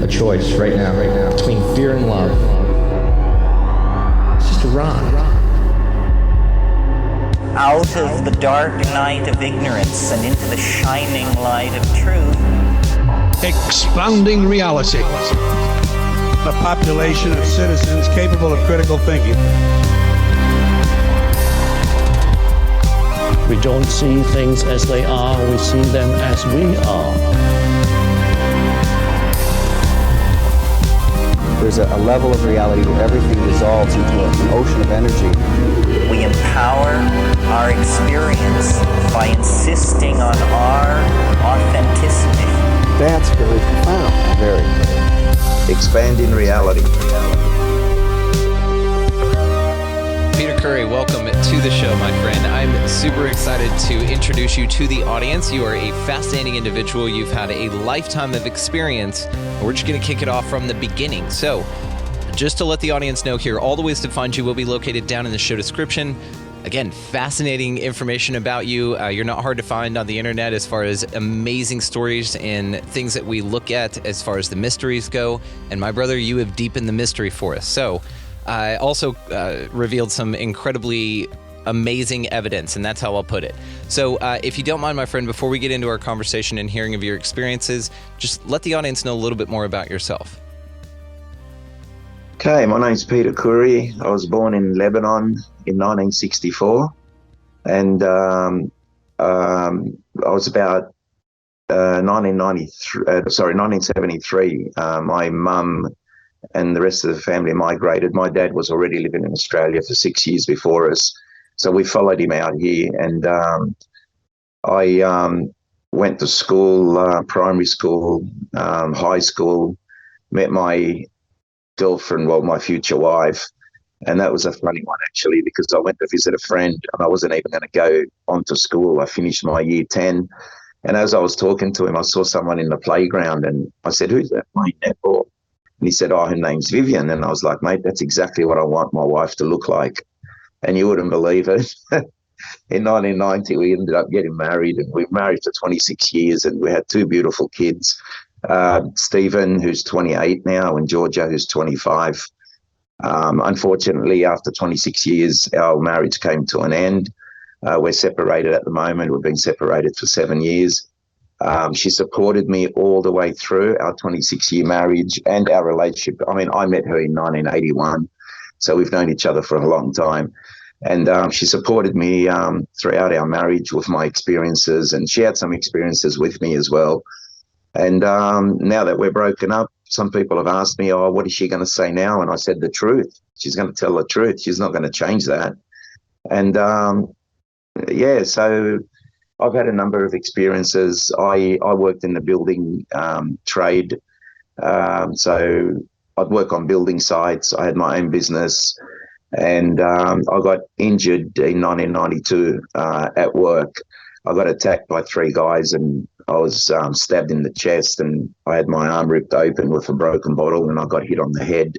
a choice right now, between fear and love. It's just a rock. Out of the dark night of ignorance and into the shining light of truth. Expounding reality. A population of citizens capable of critical thinking. We don't see things as they are, we see them as we are. There's a level of reality where everything dissolves into an ocean of energy. We empower our experience by insisting on our authenticity. That's very profound. Very. Expanding reality. Peter Khoury, welcome to the show, my friend. I'm super excited to introduce you to the audience. You are a fascinating individual. You've had a lifetime of experience. We're just going to kick it off from the beginning. So, just to let the audience know here, all the ways to find you will be located down in the show description. Again, fascinating information about you. You're not hard to find on the internet as far as amazing stories and things that we look at as far as the mysteries go. And my brother, you have deepened the mystery for us. So, also revealed some incredibly amazing evidence, and that's how I'll put it. So if you don't mind, my friend, before we get into our conversation and hearing of your experiences, just let the audience know a little bit more about yourself. Okay, my name's Peter Khoury. I was born in Lebanon in 1964, and I was about 1973. My mum and the rest of the family migrated. My dad was already living in Australia for 6 years before us, so we followed him out here. And I went to school, primary school, high school, met my girlfriend, well, my future wife, and that was a funny one actually, because I went to visit a friend and I wasn't even going to go on to school. I finished my year 10, and as I was talking to him, I saw someone in the playground, and I said, "Who's that playing netball?" And he said, "Oh, her name's Vivian." And I was like, "Mate, that's exactly what I want my wife to look like." And you wouldn't believe it. In 1990, we ended up getting married, and we were married for 26 years, and we had two beautiful kids, Stephen, who's 28 now, and Georgia, who's 25. Unfortunately, after 26 years, our marriage came to an end. We're separated at the moment. We've been separated for 7 years. She supported me all the way through our 26-year marriage and our relationship. I mean, I met her in 1981, so we've known each other for a long time. And she supported me throughout our marriage with my experiences, and she had some experiences with me as well. And now that we're broken up, some people have asked me, "Oh, what is she going to say now?" And I said, "The truth. She's going to tell the truth. She's not going to change that." And yeah, so I've had a number of experiences. I worked in the building trade. So I'd work on building sites. I had my own business, and I got injured in 1992 at work. I got attacked by three guys, and I was stabbed in the chest, and I had my arm ripped open with a broken bottle, and I got hit on the head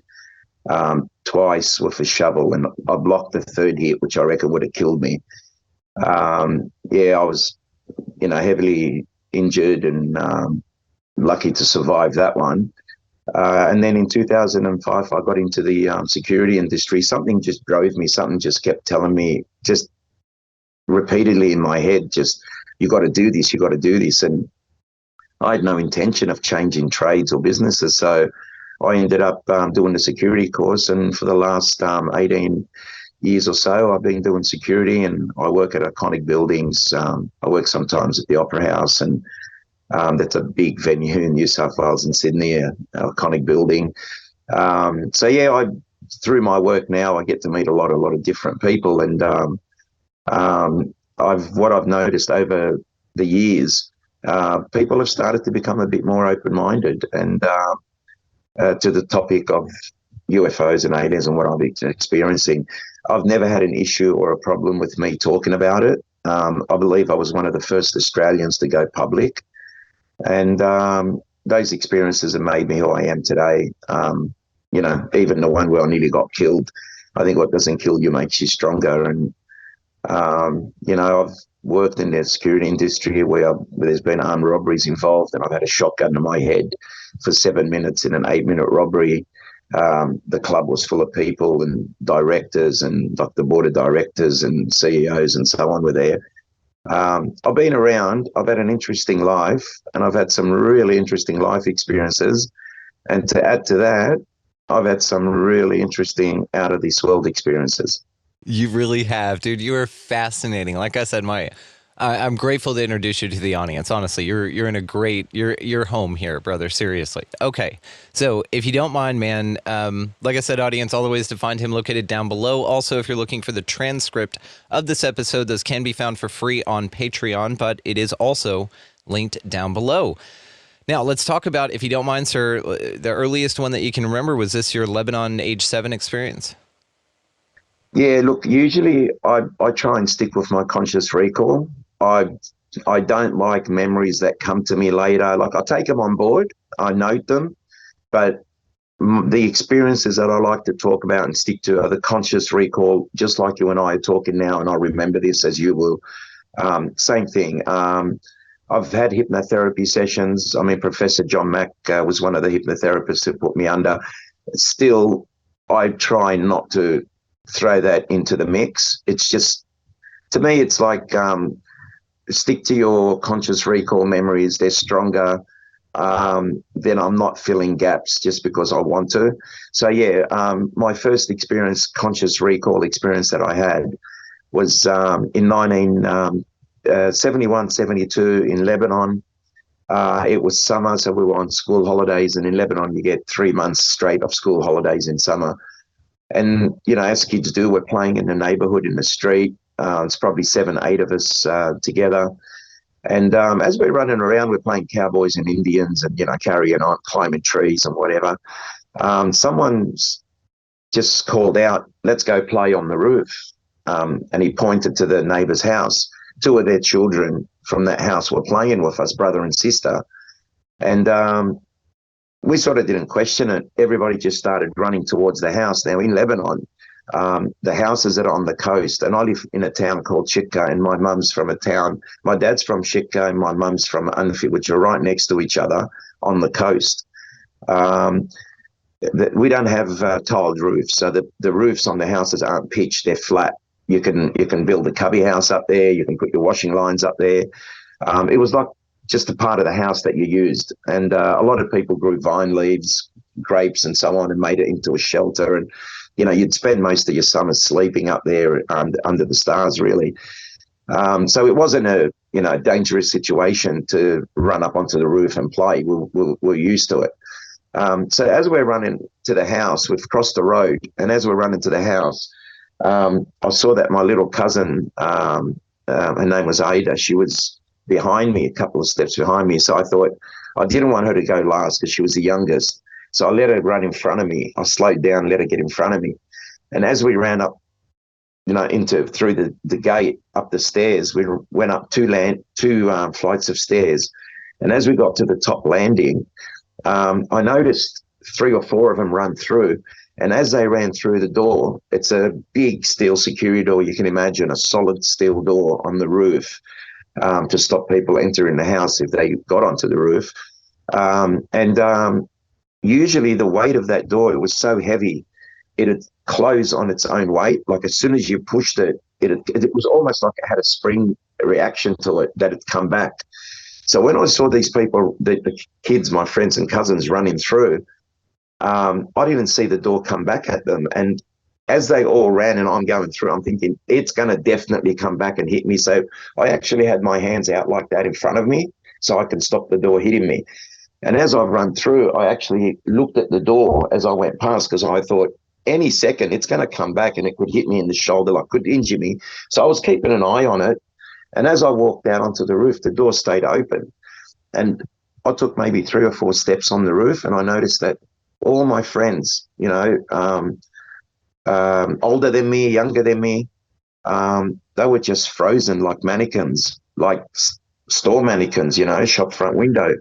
twice with a shovel, and I blocked the third hit, which I reckon would have killed me. Yeah, I was, heavily injured, and lucky to survive that one. And then in 2005, I got into the security industry. Something just drove me. Something just kept telling me, just repeatedly in my head, just, you got to do this, you got to do this. And I had no intention of changing trades or businesses. So I ended up doing the security course. And for the last 18 years or so, I've been doing security, and I work at iconic buildings. I work sometimes at the Opera House, and that's a big venue in New South Wales and Sydney, an iconic building. So yeah, through my work now, I get to meet a lot of different people, and what I've noticed over the years, people have started to become a bit more open-minded, and to the topic of UFOs and aliens and what I'm experiencing, I've never had an issue or a problem with me talking about it. I believe I was one of the first Australians to go public, and those experiences have made me who I am today. Even the one where I nearly got killed, I think what doesn't kill you makes you stronger. And I've worked in the security industry where there's been armed robberies involved, and I've had a shotgun to my head for 7 minutes in an 8-minute robbery. The club was full of people and directors and like the board of directors and CEOs and so on were there. I've been around, I've had an interesting life, and I've had some really interesting life experiences. And to add to that, I've had some really interesting out of this world experiences. You really have, dude. You are fascinating. Like I said, I'm grateful to introduce you to the audience. Honestly, you're in a great, you're home here, brother. Seriously. Okay. So if you don't mind, man, like I said, audience, all the ways to find him located down below. Also, if you're looking for the transcript of this episode, those can be found for free on Patreon, but it is also linked down below. Now, let's talk about, if you don't mind, sir, the earliest one that you can remember. Was this your Lebanon age 7 experience? Yeah, look, usually I try and stick with my conscious recall. I don't like memories that come to me later. Like, I take them on board, I note them, but the experiences that I like to talk about and stick to are the conscious recall, just like you and I are talking now, and I remember this as you will. Same thing. I've had hypnotherapy sessions. I mean, Professor John Mack was one of the hypnotherapists who put me under. Still, I try not to throw that into the mix. It's just, to me, it's like stick to your conscious recall memories. They're stronger. Then I'm not filling gaps just because I want to. So, yeah, my first experience, conscious recall experience that I had was in 71, 72 in Lebanon. It was summer, so we were on school holidays, and in Lebanon you get 3 months straight of school holidays in summer. And, you know, as kids do, we're playing in the neighborhood, in the street. It's probably 7, 8 of us together. And as we're running around, we're playing cowboys and Indians and, you know, carrying on, climbing trees and whatever. Someone's just called out, "Let's go play on the roof." And he pointed to the neighbor's house. 2 of their children from that house were playing with us, brother and sister. And we sort of didn't question it. Everybody just started running towards the house. Now, in Lebanon, the houses are on the coast, and I live in a town called Shikka, and my mum's from a town. My dad's from Shikka and my mum's from Anfi, which are right next to each other on the coast. We don't have tiled roofs, so the roofs on the houses aren't pitched, they're flat. You can build a cubby house up there. You can put your washing lines up there. It was like just a part of the house that you used. And a lot of people grew vine leaves, grapes and so on, and made it into a shelter. And, you know, you'd spend most of your summers sleeping up there under the stars, really. So it wasn't a, you know, dangerous situation to run up onto the roof and play. We're used to it. So as we're running to the house, we've crossed the road. And as we're running to the house, I saw that my little cousin, her name was Ada, she was behind me, a couple of steps behind me. So I thought, I didn't want her to go last because she was the youngest. So I let her run in front of me. I slowed down, let her get in front of me. And as we ran up, you know, through the gate, up the stairs, we went up two flights of stairs. And as we got to the top landing, I noticed 3 or 4 of them run through. And as they ran through the door, it's a big steel security door. You can imagine a solid steel door on the roof to stop people entering the house if they got onto the roof. Usually the weight of that door, it was so heavy, it'd close on its own weight. Like as soon as you pushed it, it was almost like it had a spring reaction to it, that it'd come back. So when I saw these people, the kids, my friends and cousins running through, I didn't see the door come back at them. And as they all ran and I'm going through, I'm thinking, it's going to definitely come back and hit me. So I actually had my hands out like that in front of me so I can stop the door hitting me. And as I've run through, I actually looked at the door as I went past because I thought any second it's going to come back and it could hit me in the shoulder, like could injure me. So I was keeping an eye on it. And as I walked out onto the roof, the door stayed open. And I took maybe 3 or 4 steps on the roof and I noticed that all my friends, you know, older than me, younger than me, they were just frozen like mannequins, like store mannequins, you know, shop front window.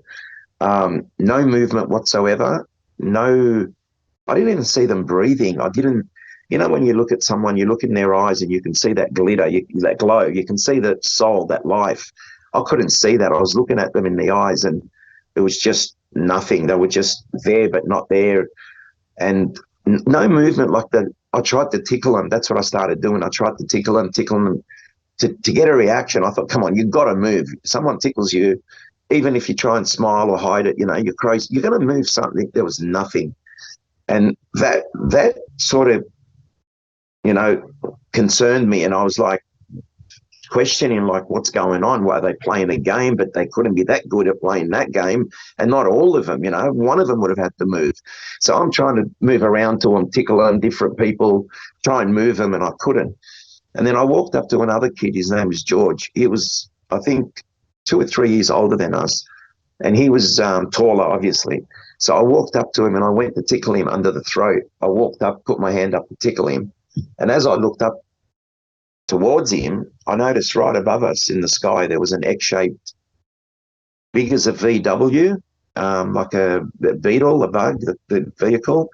No movement whatsoever. I didn't even see them breathing. You know, when you look at someone, you look in their eyes and you can see that glitter, that glow. You can see that soul, that life. I couldn't see that. I was looking at them in the eyes, and it was just nothing. They were just there, but not there. And no movement like that. I tried to tickle them. That's what I started doing. I tried to tickle them to get a reaction. I thought, come on, you've got to move. If someone tickles you, even if you try and smile or hide it, you know, you're crazy. You're going to move something. There was nothing. And that sort of, you know, concerned me. And I was like questioning, like, what's going on? Why are they playing a game? But they couldn't be that good at playing that game. And not all of them, you know, one of them would have had to move. So I'm trying to move around to them, tickle them, different people, try and move them, and I couldn't. And then I walked up to another kid. His name was George. He was, I think, 2 or 3 years older than us. And he was taller, obviously. So I walked up to him and I went to tickle him under the throat. I walked up, put my hand up to tickle him. And as I looked up towards him, I noticed right above us in the sky, there was an X-shaped, big as a VW, like a beetle, a bug, the vehicle.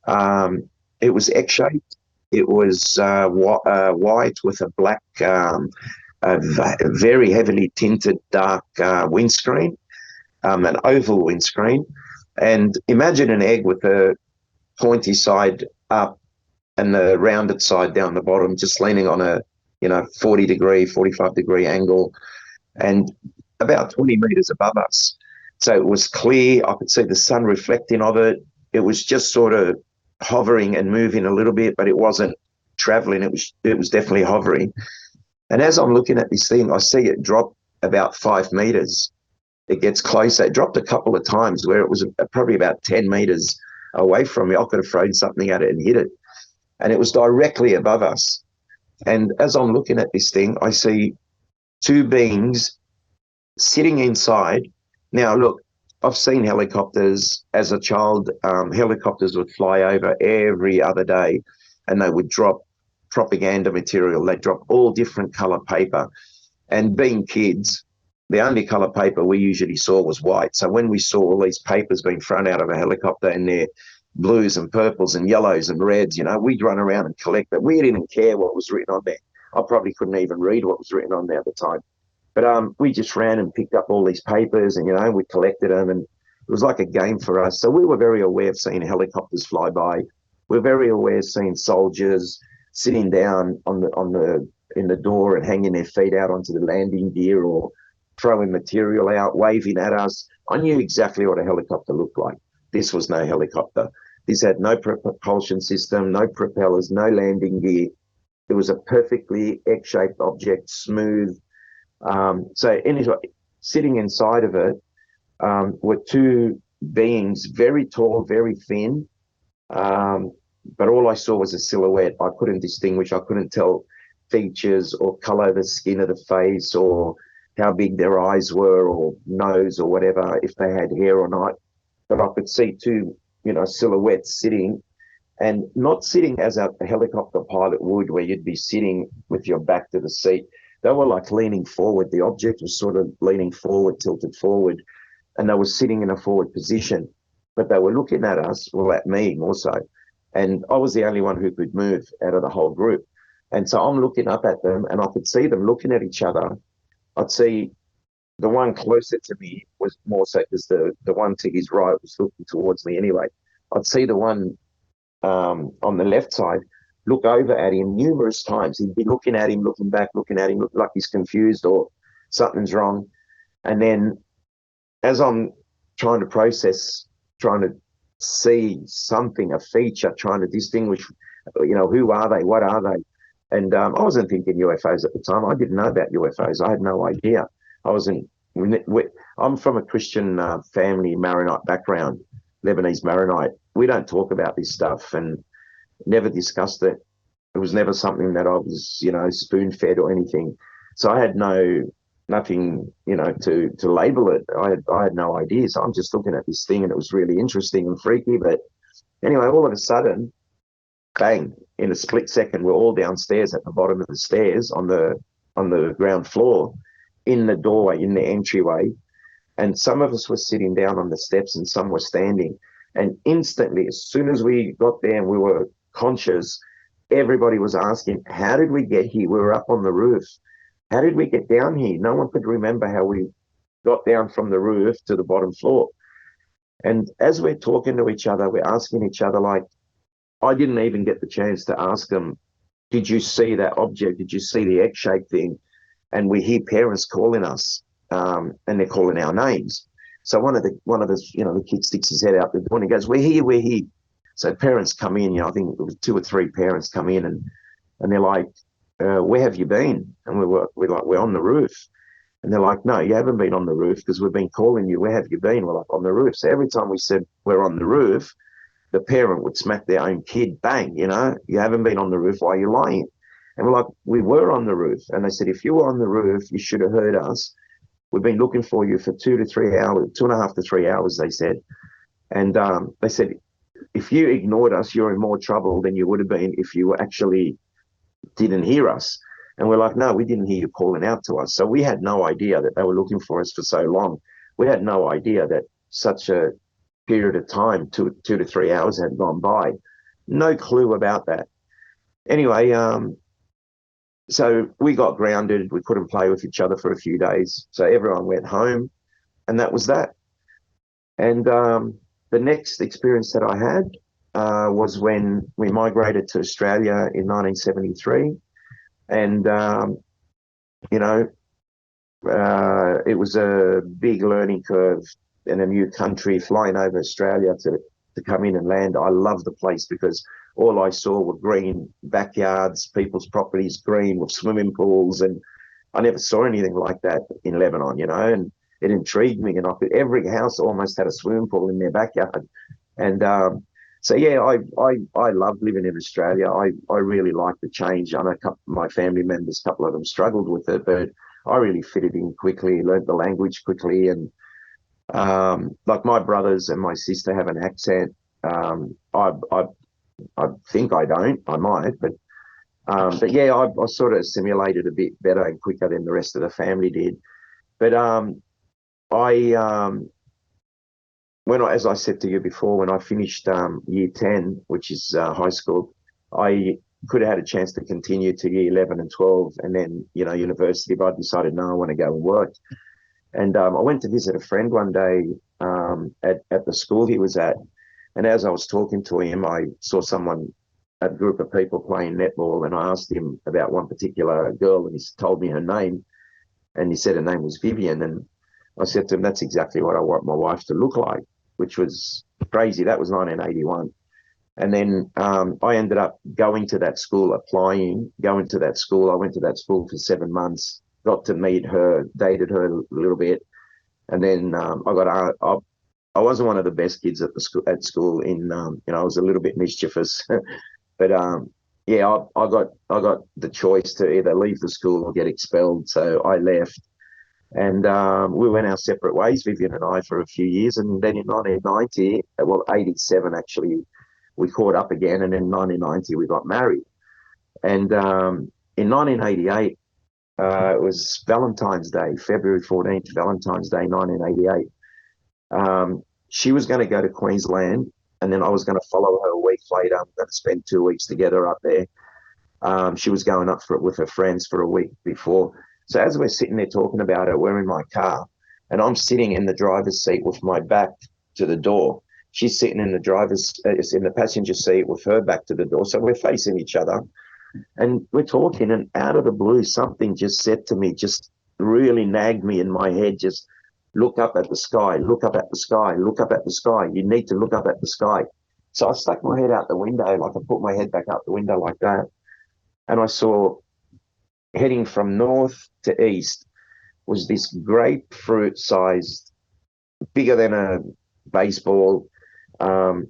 It was X-shaped. It was white with a black, a very heavily tinted dark windscreen, an oval windscreen. And imagine an egg with a pointy side up and the rounded side down the bottom, just leaning on a, 40 degree, 45 degree angle, and about 20 meters above us. So it was clear. I could see the sun reflecting of it. It was just sort of hovering and moving a little bit, but it wasn't traveling. It was definitely hovering. And as I'm looking at this thing, I see it drop about 5 meters. It gets closer. It dropped a couple of times where it was probably about 10 meters away from me. I could have thrown something at it and hit it. And it was directly above us. And as I'm looking at this thing, I see 2 beings sitting inside. Now, look, I've seen helicopters as a child. Helicopters would fly over every other day and they would drop propaganda material. They'd drop all different color paper. And being kids, the only color paper we usually saw was white. So when we saw all these papers being thrown out of a helicopter and they're blues and purples and yellows and reds, we'd run around and collect it. We didn't care what was written on there. I probably couldn't even read what was written on there at the time. But we just ran and picked up all these papers and, we collected them, and it was like a game for us. So we were very aware of seeing helicopters fly by. We're very aware of seeing soldiers sitting down in the door and hanging their feet out onto the landing gear or throwing material out, waving at us. I knew exactly what a helicopter looked like. This was no helicopter. This had no propulsion system, no propellers, no landing gear. It was a perfectly X-shaped object, smooth. So anyway, sitting inside of it were 2 beings, very tall, very thin. But all I saw was a silhouette. I couldn't distinguish. I couldn't tell features or color the skin of the face or how big their eyes were or nose or whatever, if they had hair or not. But I could see 2, silhouettes sitting, and not sitting as a helicopter pilot would, where you'd be sitting with your back to the seat. They were like leaning forward. The object was sort of leaning forward, tilted forward, and they were sitting in a forward position. But they were looking at us, well, at me more so. And I was the only one who could move out of the whole group. And so I'm looking up at them, and I could see them looking at each other. I'd see the one closer to me was more so because the one to his right was looking towards me anyway. I'd see the one on the left side look over at him numerous times. He'd be looking at him, looking back, looking at him, look like he's confused or something's wrong. And then as I'm trying to process, trying to see something, a feature, trying to distinguish, who are they, what are they? And I wasn't thinking UFOs at the time. I didn't know about UFOs. I had no idea. I'm from a Christian family, Maronite background, Lebanese Maronite. We don't talk about this stuff and never discussed it. It was never something that I was, spoon-fed or anything. So I had nothing, to label it. I had no idea. So I'm just looking at this thing, and it was really interesting and freaky. But anyway, all of a sudden, bang, in a split second, we're all downstairs at the bottom of the stairs on the ground floor, in the doorway, in the entryway. And some of us were sitting down on the steps and some were standing. And instantly, as soon as we got there and we were conscious, everybody was asking, how did we get here? We were up on the roof. How did we get down here? No one could remember how we got down from the roof to the bottom floor. And as we're talking to each other, we're asking each other, like, I didn't even get the chance to ask them, did you see that object? Did you see the egg-shaped thing? And we hear parents calling us, and they're calling our names. So one of the the kid sticks his head out the door and he goes, we're here. So parents come in, I think it was 2 or 3 parents come in, and they're like, where have you been? And we're like, we're on the roof. And they're like, no, you haven't been on the roof, because we've been calling you. Where have you been? We're like, on the roof. So every time we said we're on the roof, the parent would smack their own kid, bang, you haven't been on the roof, why are you lying? And we're like, we were on the roof. And they said, if you were on the roof, you should have heard us. We've been looking for you for 2 to 3 hours, 2.5 to 3 hours, they said. And they said, if you ignored us, you're in more trouble than you would have been if you actually didn't hear us. And we're like, no, we didn't hear you calling out to us. So we had no idea that they were looking for us for so long. We had no idea that such a period of time, 2 to 3 hours, had gone by. No clue about that. Anyway, so we got grounded. We couldn't play with each other for a few days. So everyone went home, and that was that. And the next experience that I had was when we migrated to Australia in 1973. And, it was a big learning curve in a new country, flying over Australia to come in and land. I loved the place because all I saw were green backyards, people's properties green with swimming pools, and I never saw anything like that in Lebanon, and it intrigued me. And every house almost had a swimming pool in their backyard. And so yeah, I loved living in Australia. I really liked the change. I know my family members, a couple of them struggled with it, but I really fitted in quickly, learned the language quickly, and like my brothers and my sister have an accent. I think I don't. I might, but yeah, I sort of assimilated a bit better and quicker than the rest of the family did. But as I said to you before, when I finished year 10, which is high school, I could have had a chance to continue to year 11 and 12, and then university. But I decided no, I want to go and work. And I went to visit a friend one day at the school he was at. And as I was talking to him, I saw a group of people playing netball, and I asked him about one particular girl, and he told me her name, and he said her name was Vivian. And I said to him, that's exactly what I want my wife to look like, which was crazy. That was 1981. And then I ended up going to that school, going to that school. I went to that school for 7 months, got to meet her, dated her a little bit. And then I wasn't one of the best kids at school. I was a little bit mischievous, but yeah, I got the choice to either leave the school or get expelled. So I left, and we went our separate ways, Vivian and I, for a few years. And then in 1990, 87 actually, we caught up again. And in 1990, we got married. And in 1988, it was Valentine's Day, February 14th, Valentine's Day, 1988. She was going to go to Queensland, and then I was going to follow her a week later. I'm going to spend 2 weeks together up there. She was going up with her friends for a week before. So as we're sitting there talking about it, we're in my car, and I'm sitting in the driver's seat with my back to the door. She's sitting in the passenger seat with her back to the door. So we're facing each other, and we're talking, and out of the blue, something just said to me, just really nagged me in my head, just look up at the sky, look up at the sky, look up at the sky. You need to look up at the sky. So I stuck my head out the window, like I put my head back out the window like that. And I saw, heading from north to east, was this grapefruit-sized, bigger than a baseball, bright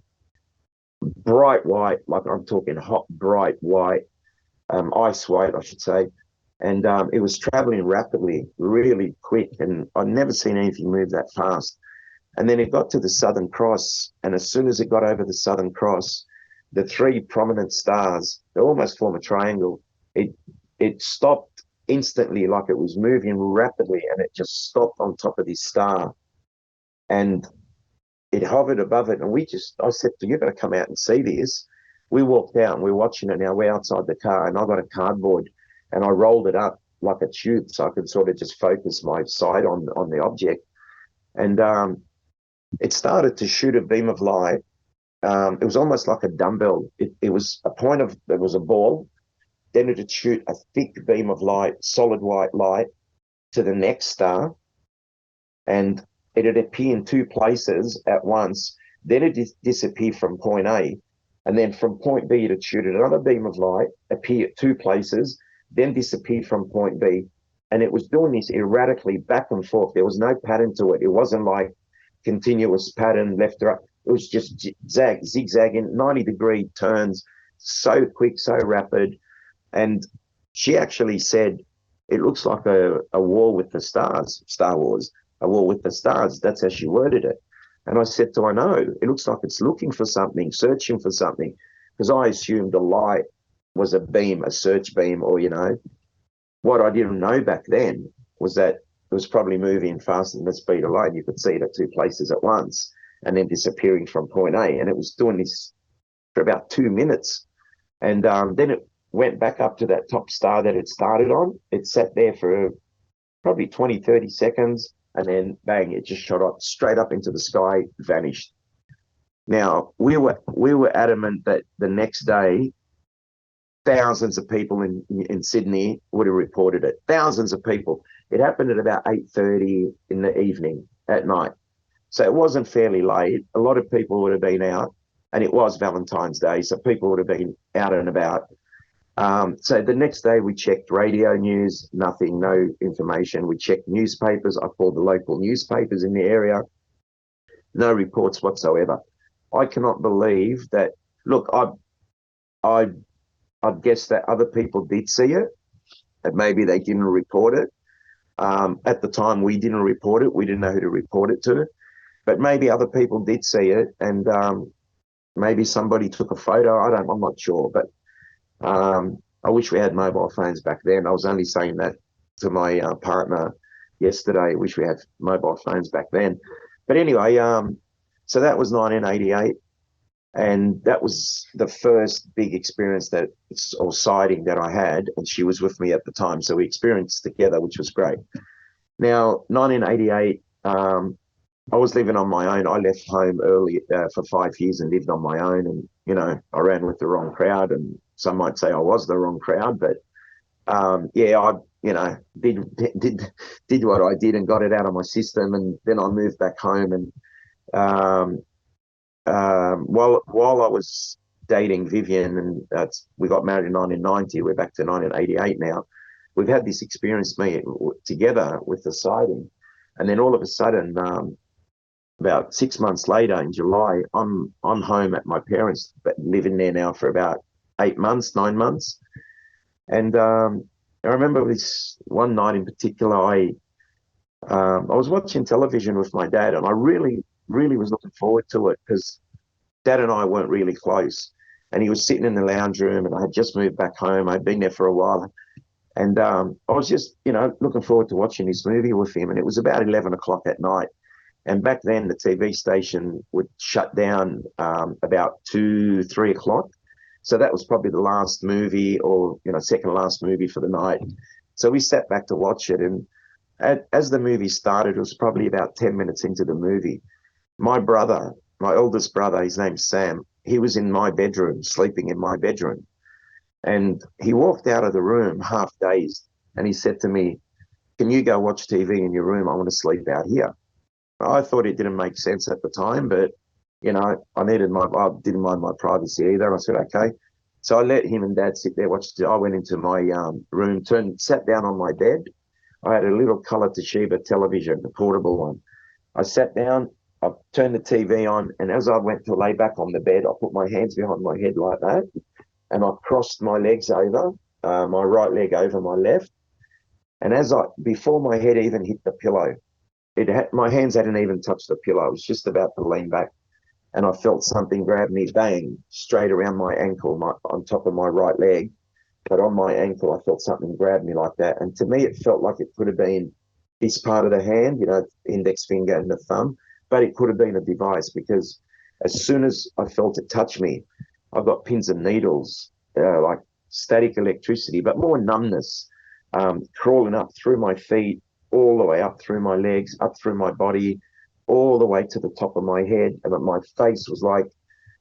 white, like I'm talking hot, bright white, ice white, I should say. And it was traveling rapidly, really quick, and I'd never seen anything move that fast. And then it got to the Southern Cross, and as soon as it got over the Southern Cross, the 3 prominent stars, they almost form a triangle. It stopped instantly, like it was moving rapidly, and it just stopped on top of this star. And it hovered above it, and I said, you've got to come out and see this. we walked out and we're watching it now. We're outside the car, and I got a cardboard and I rolled it up like a tube so I could sort of just focus my sight on the object. And it started to shoot a beam of light. It was almost like a dumbbell. It was a point of, there was a ball, then it would shoot a thick beam of light, solid white light, to the next star, and it'd appear in two places at once. Then it disappear from point A, and then from point B it'd shoot another beam of light, appear at two places, then disappear from point B. And it was doing this erratically back and forth. There was no pattern to it. It wasn't like continuous pattern left to right. It was just zigzagging, 90-degree turns, so quick, so rapid. And she actually said, it looks like a war with the stars, Star Wars, a war with the stars. That's how she worded it. And I said to her, I know, it looks like it's looking for something, searching for something, because I assumed the light was a beam, a search beam, or, what I didn't know back then was that it was probably moving faster than the speed of light. You could see it at two places at once and then disappearing from point A. And it was doing this for about 2 minutes. And then it went back up to that top star that it started on. It sat there for probably 20, 30 seconds, and then bang, it just shot up straight up into the sky, vanished. Now, we were adamant that the next day, thousands of people in Sydney would have reported it. Thousands of people. It happened at about 8:30 in the evening at night. So it wasn't fairly late. A lot of people would have been out, and it was Valentine's Day, so people would have been out and about. So the next day we checked radio news, nothing, no information. We checked newspapers. I called the local newspapers in the area. No reports whatsoever. I cannot believe that. Look, I'd guess that other people did see it, and maybe they didn't report it. At the time, we didn't report it. We didn't know who to report it to. But maybe other people did see it, and maybe somebody took a photo. I'm not sure. But I wish we had mobile phones back then. I was only saying that to my partner yesterday. I wish we had mobile phones back then. But anyway, so that was 1988. And that was the first big experience or sighting that I had, and she was with me at the time. So we experienced together, which was great. Now, 1988, I was living on my own. I left home early for 5 years and lived on my own. And, I ran with the wrong crowd, and some might say I was the wrong crowd, but I did what I did and got it out of my system. And then I moved back home, and while I was dating Vivian, and we got married in 1990, we're back to 1988 now. We've had this experience together with the sighting, and then all of a sudden, about 6 months later in July, I'm home at my parents', but living there now for about 9 months. And I remember this one night in particular, I was watching television with my dad, and I really was looking forward to it because Dad and I weren't really close. And he was sitting in the lounge room, and I had just moved back home. I'd been there for a while. And I was just, looking forward to watching this movie with him. And it was about 11 o'clock at night. And back then, the TV station would shut down about 2, 3 o'clock. So that was probably the last movie, or, second last movie for the night. So we sat back to watch it. And as the movie started, it was probably about 10 minutes into the movie. My brother, my oldest brother, his name's Sam, he was in my bedroom, sleeping in my bedroom. And he walked out of the room half dazed, and he said to me, "Can you go watch TV in your room? I want to sleep out here." I thought it didn't make sense at the time, but, I didn't mind my privacy either. And I said, okay. So I let him and Dad sit there, watched it. I went into my room, sat down on my bed. I had a little color Toshiba television, a portable one. I sat down, I turned the TV on, and as I went to lay back on the bed, I put my hands behind my head like that, and I crossed my legs over, my right leg over my left. And before my head even hit the pillow, my hands hadn't even touched the pillow. I was just about to lean back, and I felt something grab me, bang, straight around my ankle, on top of my right leg. But on my ankle, I felt something grab me like that. And to me, it felt like it could have been this part of the hand, index finger and the thumb, but it could have been a device, because as soon as I felt it touch me, I've got pins and needles, like static electricity, but more numbness, crawling up through my feet, all the way up through my legs, up through my body, all the way to the top of my head. And my face was like,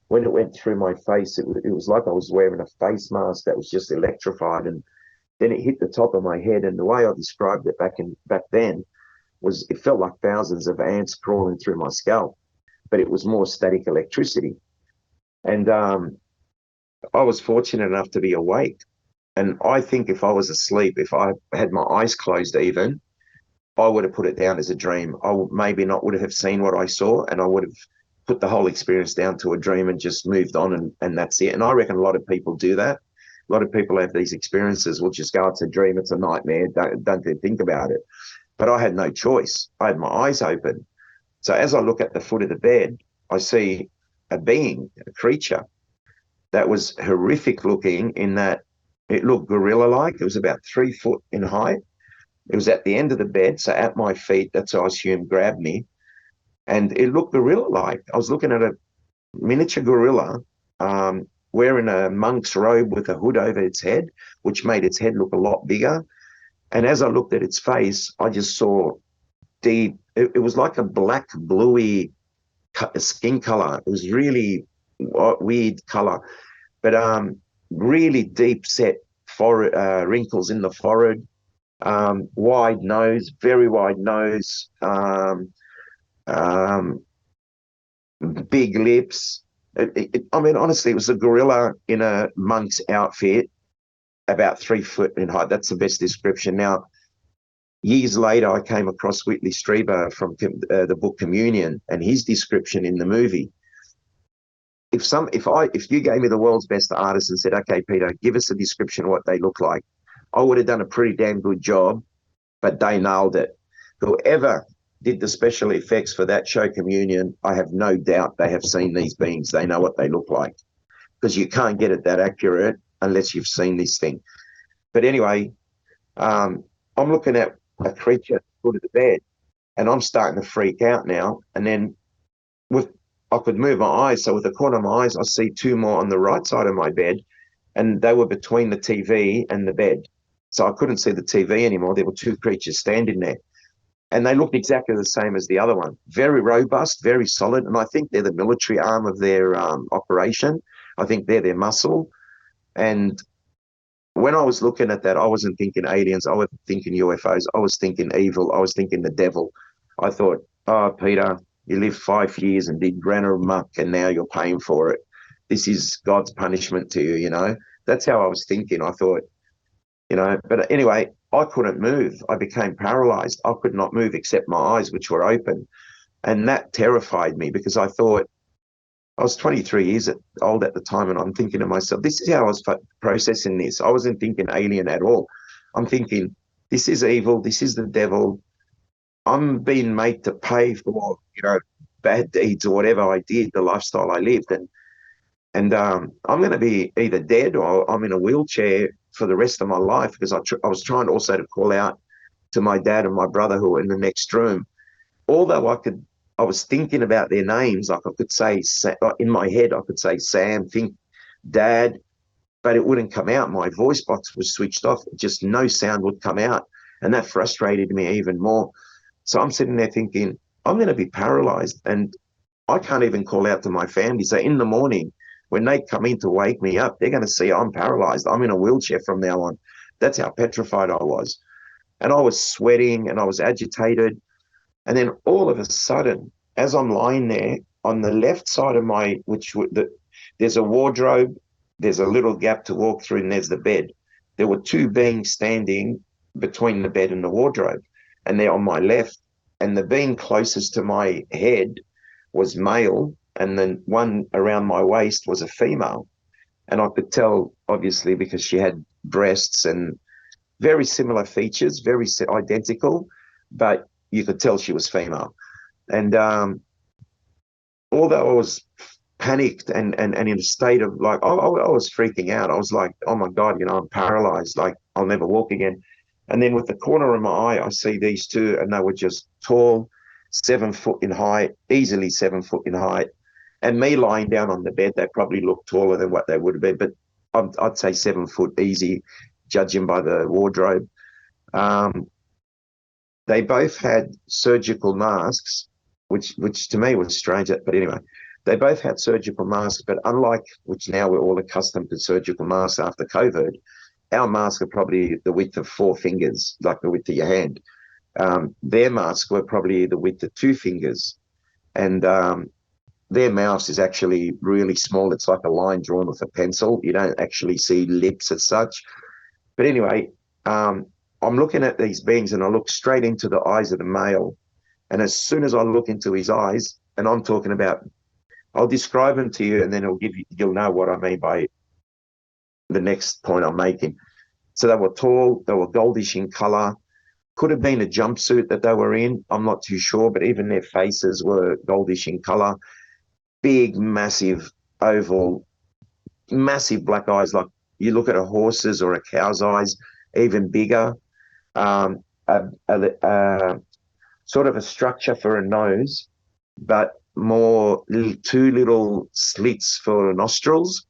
when it went through my face, it was like I was wearing a face mask that was just electrified. And then it hit the top of my head. And the way I described it back then was it felt like thousands of ants crawling through my scalp, but it was more static electricity. And I was fortunate enough to be awake. And I think if I was asleep, if I had my eyes closed even, I would have put it down as a dream. I maybe not would have seen what I saw, and I would have put the whole experience down to a dream and just moved on, and that's it. And I reckon a lot of people do that. A lot of people have these experiences, will just go, it's a dream, it's a nightmare, don't think about it. But I had no choice. I had my eyes open. So as I look at the foot of the bed, I see a being, a creature that was horrific looking in that it looked gorilla-like. It was about 3 foot in height. It was at the end of the bed, so at my feet, that's how I assume grabbed me. And it looked gorilla-like. I was looking at a miniature gorilla wearing a monk's robe with a hood over its head, which made its head look a lot bigger. And as I looked at its face, I just saw deep, it was like a black, bluey skin color. It was really weird color, but really deep set forehead, wrinkles in the forehead, wide nose, very wide nose, big lips. I mean, honestly, it was a gorilla in a monk's outfit, about 3 foot in height. That's the best description. Now, years later, I came across Whitley Strieber from the book Communion, and his description in the movie. If you gave me the world's best artist and said, okay, Peter, give us a description of what they look like, I would have done a pretty damn good job, but they nailed it. Whoever did the special effects for that show Communion, I have no doubt they have seen these beings. They know what they look like, because you can't get it that accurate unless you've seen this thing. But anyway, I'm looking at a creature at the foot of the bed, and I'm starting to freak out now. And then I could move my eyes. So with the corner of my eyes, I see 2 more on the right side of my bed, and they were between the TV and the bed. So I couldn't see the TV anymore. There were 2 creatures standing there, and they looked exactly the same as the other one. Very robust, very solid. And I think they're the military arm of their operation. I think they're their muscle. And when I was looking at that, I wasn't thinking aliens. I wasn't thinking UFOs. I was thinking evil. I was thinking the devil. I thought, oh, Peter, you lived 5 years and did grammar muck, and now you're paying for it. This is God's punishment to you, you know. That's how I was thinking. I thought, you know, but anyway, I couldn't move. I became paralyzed. I could not move except my eyes, which were open. And that terrified me, because I thought, I was 23 years old at the time, and I'm thinking to myself, this is how I was processing this. I wasn't thinking alien at all. I'm thinking, this is evil. This is the devil. I'm being made to pay for, you know, bad deeds or whatever I did, the lifestyle I lived. And I'm going to be either dead or I'm in a wheelchair for the rest of my life, because I was trying also to call out to my dad and my brother who were in the next room. Although I was thinking about their names, like I could say, in my head, I could say Sam, think Dad, but it wouldn't come out. My voice box was switched off. Just no sound would come out. And that frustrated me even more. So I'm sitting there thinking, I'm going to be paralyzed, and I can't even call out to my family. So in the morning, when they come in to wake me up, they're going to see I'm paralyzed. I'm in a wheelchair from now on. That's how petrified I was. And I was sweating and I was agitated. And then all of a sudden, as I'm lying there, on the left side of there's a wardrobe, there's a little gap to walk through, and there's the bed. There were 2 beings standing between the bed and the wardrobe, and they're on my left. And the being closest to my head was male, and then one around my waist was a female. And I could tell, obviously, because she had breasts and very similar features, very identical, but you could tell she was female. And although I was panicked and in a state of like, I was freaking out. I was like, oh my God, you know, I'm paralyzed. Like, I'll never walk again. And then with the corner of my eye, I see these 2, and they were just tall, 7 foot in height, easily 7 foot in height. And me lying down on the bed, they probably looked taller than what they would have been, but I'd say 7 foot easy, judging by the wardrobe. They both had surgical masks, which to me was strange. But anyway, they both had surgical masks, but unlike which now we're all accustomed to surgical masks after COVID, our masks are probably the width of 4 fingers, like the width of your hand. Their masks were probably the width of 2 fingers. And their mouth is actually really small. It's like a line drawn with a pencil. You don't actually see lips as such. But anyway, I'm looking at these beings and I look straight into the eyes of the male. And as soon as I look into his eyes, and I'm talking about, I'll describe him to you and then you'll know what I mean by the next point I'm making. So they were tall, they were goldish in color. Could have been a jumpsuit that they were in. I'm not too sure, but even their faces were goldish in color. Big, massive, oval, massive black eyes, like you look at a horse's or a cow's eyes, even bigger. Sort of a structure for a nose, but more 2 little slits for nostrils,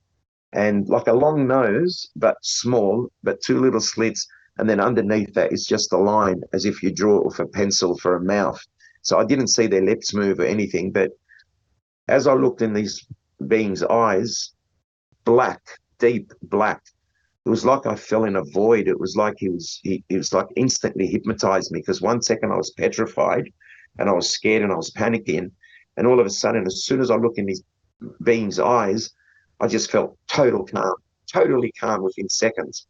and like a long nose, but small, but 2 little slits. And then underneath that is just a line, as if you draw it with a pencil for a mouth. So I didn't see their lips move or anything, but as I looked in these beings' eyes, black, deep black, it was like I fell in a void. It was like he was like instantly hypnotized me, because 1 second I was petrified and I was scared and I was panicking. And all of a sudden, as soon as I look in these beings' eyes, I just felt totally calm within seconds.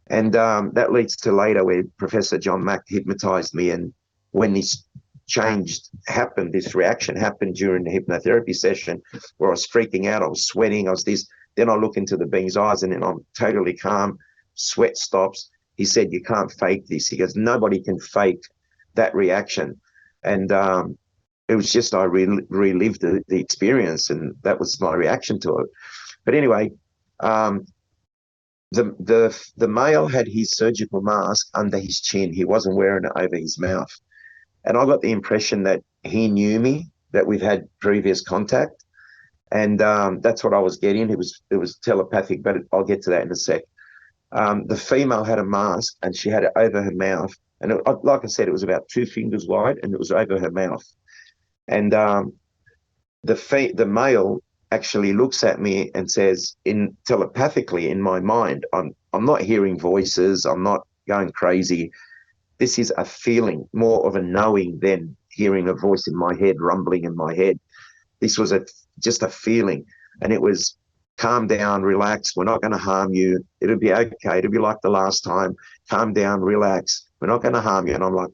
And that leads to later where Professor John Mack hypnotized me. And when this this reaction happened during the hypnotherapy session, where I was freaking out, I was sweating, I was this. Then I look into the being's eyes and then I'm totally calm, sweat stops. He said, "You can't fake this." He goes, "Nobody can fake that reaction." And it was just, I relived the experience, and that was my reaction to it. But anyway, the male had his surgical mask under his chin. He wasn't wearing it over his mouth. And I got the impression that he knew me, that we've had previous contact. And that's what I was getting. It was telepathic, but I'll get to that in a sec. The female had a mask and she had it over her mouth. And like I said, it was about 2 fingers wide and it was over her mouth. And the male actually looks at me and says, telepathically in my mind, I'm not hearing voices, I'm not going crazy. This is a feeling, more of a knowing than hearing a voice in my head, rumbling in my head. This was just a feeling, and it was, calm down, relax, we're not going to harm you, it'll be okay, it'll be like the last time, calm down, relax, we're not going to harm you. And I'm like,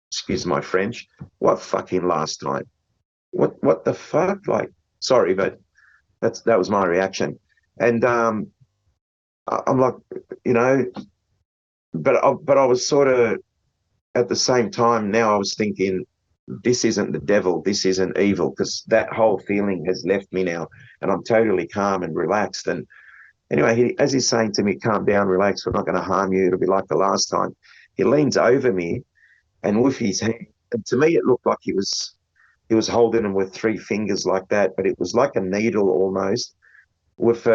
excuse my French, what fucking last time? What the fuck? Like, sorry, but that was my reaction. And I'm like, but I was sort of, at the same time now I was thinking, this isn't the devil, this isn't evil, because that whole feeling has left me now and I'm totally calm and relaxed. And anyway, as he's saying to me, calm down, relax, we're not going to harm you, it'll be like the last time, he leans over me and with his hand, and to me it looked like he was holding him with 3 fingers like that, but it was like a needle almost, with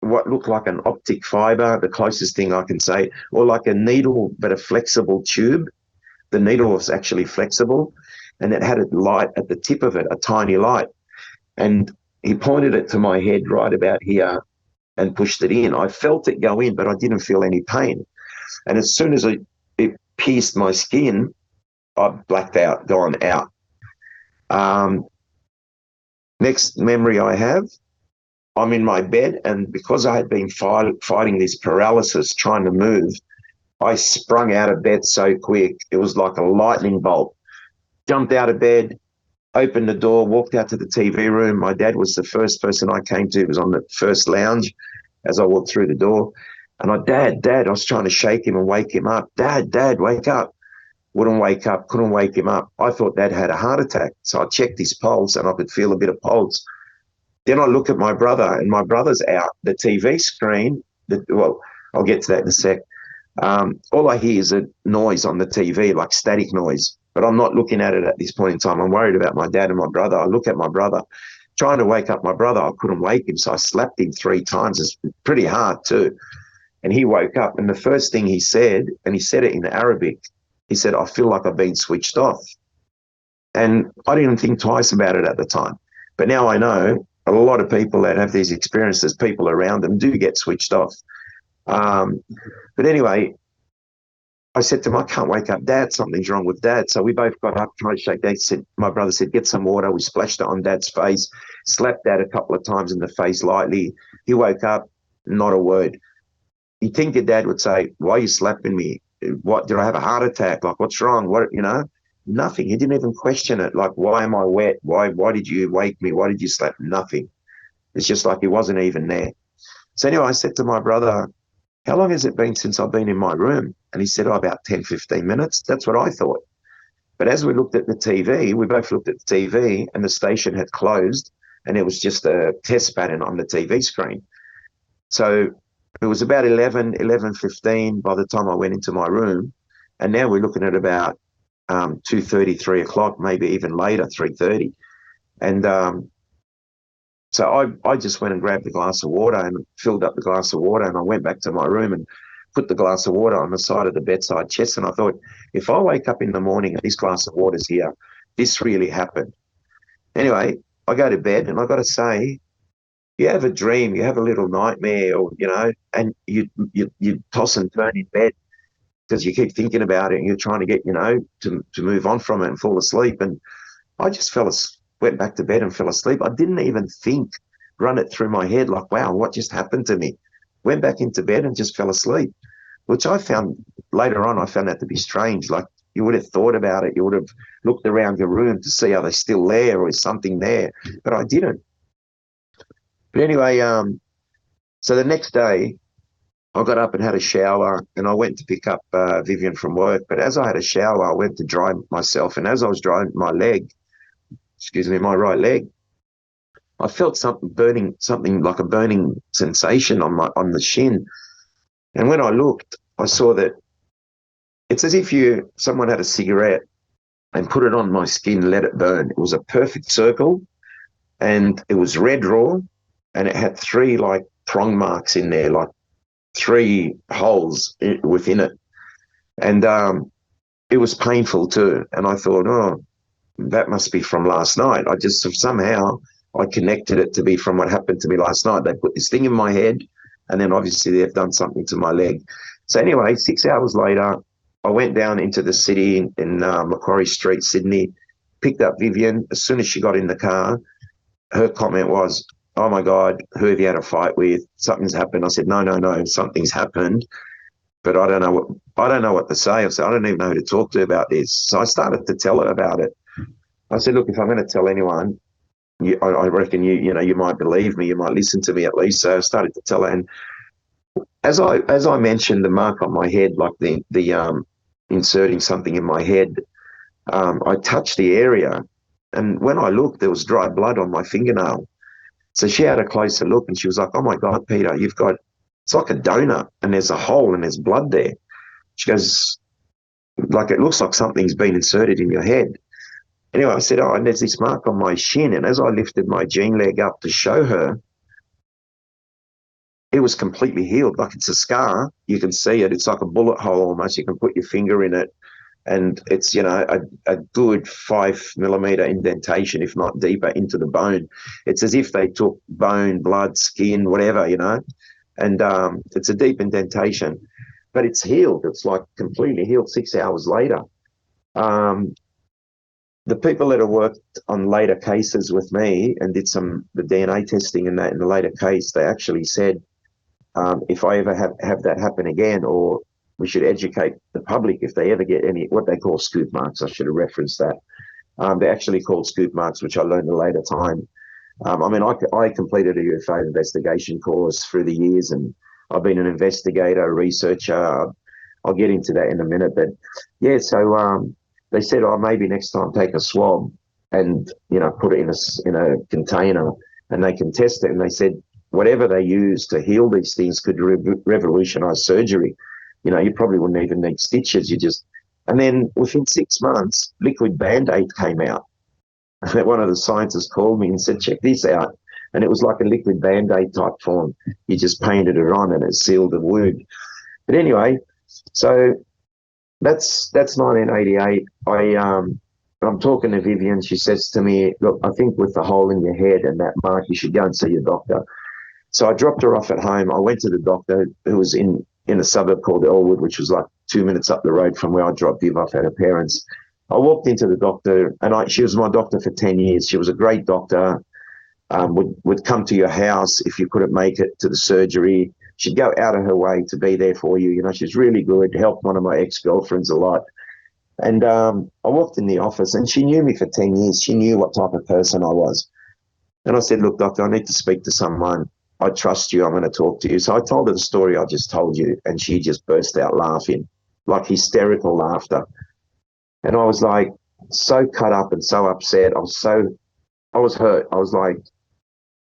what looked like an optic fiber, the closest thing I can say, or like a needle but a flexible tube. The needle was actually flexible and it had a light at the tip of it, a tiny light. And he pointed it to my head right about here and pushed it in. I felt it go in, but I didn't feel any pain. And as soon as it pierced my skin, I blacked out, gone out. Next memory I have, I'm in my bed, and because I had been fighting this paralysis, trying to move, I sprung out of bed so quick. It was like a lightning bolt. Jumped out of bed, opened the door, walked out to the TV room. My dad was the first person I came to. He was on the first lounge as I walked through the door. And Dad, I was trying to shake him and wake him up. Dad, wake up. Wouldn't wake up, couldn't wake him up. I thought Dad had a heart attack. So I checked his pulse and I could feel a bit of pulse. Then I look at my brother and my brother's out. The TV screen, well, I'll get to that in a sec. All I hear is a noise on the TV, like static noise, but I'm not looking at it at this point in time. I'm worried about my dad and my brother. I look at my brother trying to wake up my brother. I couldn't wake him, so I slapped him 3 times. It's pretty hard too. And he woke up, and the first thing he said, and he said it in Arabic, he said, "I feel like I've been switched off." And I didn't think twice about it at the time. But now I know a lot of people that have these experiences, people around them do get switched off. But anyway, I said to him, "I can't wake up Dad. Something's wrong with Dad." So we both got up, tried to shake Dad. My brother said, "Get some water." We splashed it on Dad's face, slapped Dad a couple of times in the face lightly. He woke up, not a word. You'd think your dad would say, "Why are you slapping me? What, did I have a heart attack? Like, what's wrong?" Nothing. He didn't even question it. Like, "Why am I wet? Why did you wake me? Why did you slap?" Nothing. It's just like he wasn't even there. So anyway, I said to my brother, "How long has it been since I've been in my room?" And he said, "Oh, about 10, 15 minutes. That's what I thought. But as we looked at the TV, we both looked at the TV, and the station had closed, and it was just a test pattern on the TV screen. So it was about 11:15 by the time I went into my room. And now we're looking at about 2:30, 3 o'clock, maybe even later, 3:30. And so I just went and grabbed a glass of water and filled up the glass of water, and I went back to my room and put the glass of water on the side of the bedside chest. And I thought, if I wake up in the morning and this glass of water's here, this really happened. Anyway, I go to bed, and I got to say, you have a dream, you have a little nightmare, or and you toss and turn in bed because you keep thinking about it, and you're trying to get to move on from it and fall asleep. And I just went back to bed and fell asleep. I didn't even run it through my head like, wow, what just happened to me? Went back into bed and just fell asleep, which I found later on, I found that to be strange. Like, you would have thought about it, you would have looked around your room to see, are they still there, or is something there? But I didn't. But anyway, so the next day I got up and had a shower, and I went to pick up Vivian from work. But as I had a shower, I went to dry myself. And as I was drying my right leg, I felt something like a burning sensation on the shin. And when I looked, I saw that it's as if someone had a cigarette and put it on my skin, let it burn. It was a perfect circle, and it was red raw. And it had 3 like prong marks in there, like 3 holes within it. And it was painful too. And I thought, oh, that must be from last night. Somehow I connected it to be from what happened to me last night. They put this thing in my head, and then obviously they've done something to my leg. So anyway, 6 hours later, I went down into the city in Macquarie Street, Sydney, picked up Vivian. As soon as she got in the car, her comment was, "Oh my God, who have you had a fight with? Something's happened." I said, no, something's happened, but I don't know what to say. I said, I don't even know who to talk to about this. So I started to tell her about it. I said, look, if I'm going to tell anyone, I reckon you might believe me, you might listen to me at least. So I started to tell her, and as I mentioned the mark on my head, like the inserting something in my head, I touched the area, and when I looked, there was dry blood on my fingernail. So she had a closer look, and she was like, "Oh my God, Peter, it's like a donut, and there's a hole and there's blood there." She goes, "Like, it looks like something's been inserted in your head." Anyway, I said, "Oh, and there's this mark on my shin." And as I lifted my jean leg up to show her, it was completely healed. Like, it's a scar. You can see it. It's like a bullet hole almost. You can put your finger in it. And it's, a good 5 millimeter indentation, if not deeper, into the bone. It's as if they took bone, blood, skin, whatever, and it's a deep indentation, but it's healed. It's like completely healed 6 hours later. The people that have worked on later cases with me and did the DNA testing in the later case, they actually said, if I ever have that happen again, or we should educate the public if they ever get any, what they call scoop marks. I should have referenced that. They're actually called scoop marks, which I learned a later time. I completed a UFO investigation course through the years, and I've been an investigator, a researcher. I'll get into that in a minute. But yeah, so they said, oh, maybe next time take a swab and, put it in a container and they can test it. And they said, whatever they use to heal these things could revolutionize surgery. You probably wouldn't even need stitches. And then within 6 months, liquid Band-Aid came out. one of the scientists called me and said, check this out. And it was like a liquid Band-Aid type form. You just painted it on and it sealed the wound. But anyway, so that's 1988. I'm talking to Vivian. She says to me, look, I think with the hole in your head and that mark, you should go and see your doctor. So I dropped her off at home. I went to the doctor, who was in a suburb called Elwood, which was like 2 minutes up the road from where I dropped Viv off at her parents'. I walked into the doctor, and she was my doctor for 10 years. She was a great doctor, would come to your house if you couldn't make it to the surgery. She'd go out of her way to be there for you. You know, she's really good, helped one of my ex-girlfriends a lot. And I walked in the office, and she knew me for 10 years. She knew what type of person I was. And I said, look, doctor, I need to speak to someone. I trust you. I'm going to talk to you. So I told her the story I just told you, and she just burst out laughing, like hysterical laughter. And I was like so cut up and so upset. I was hurt. I was like,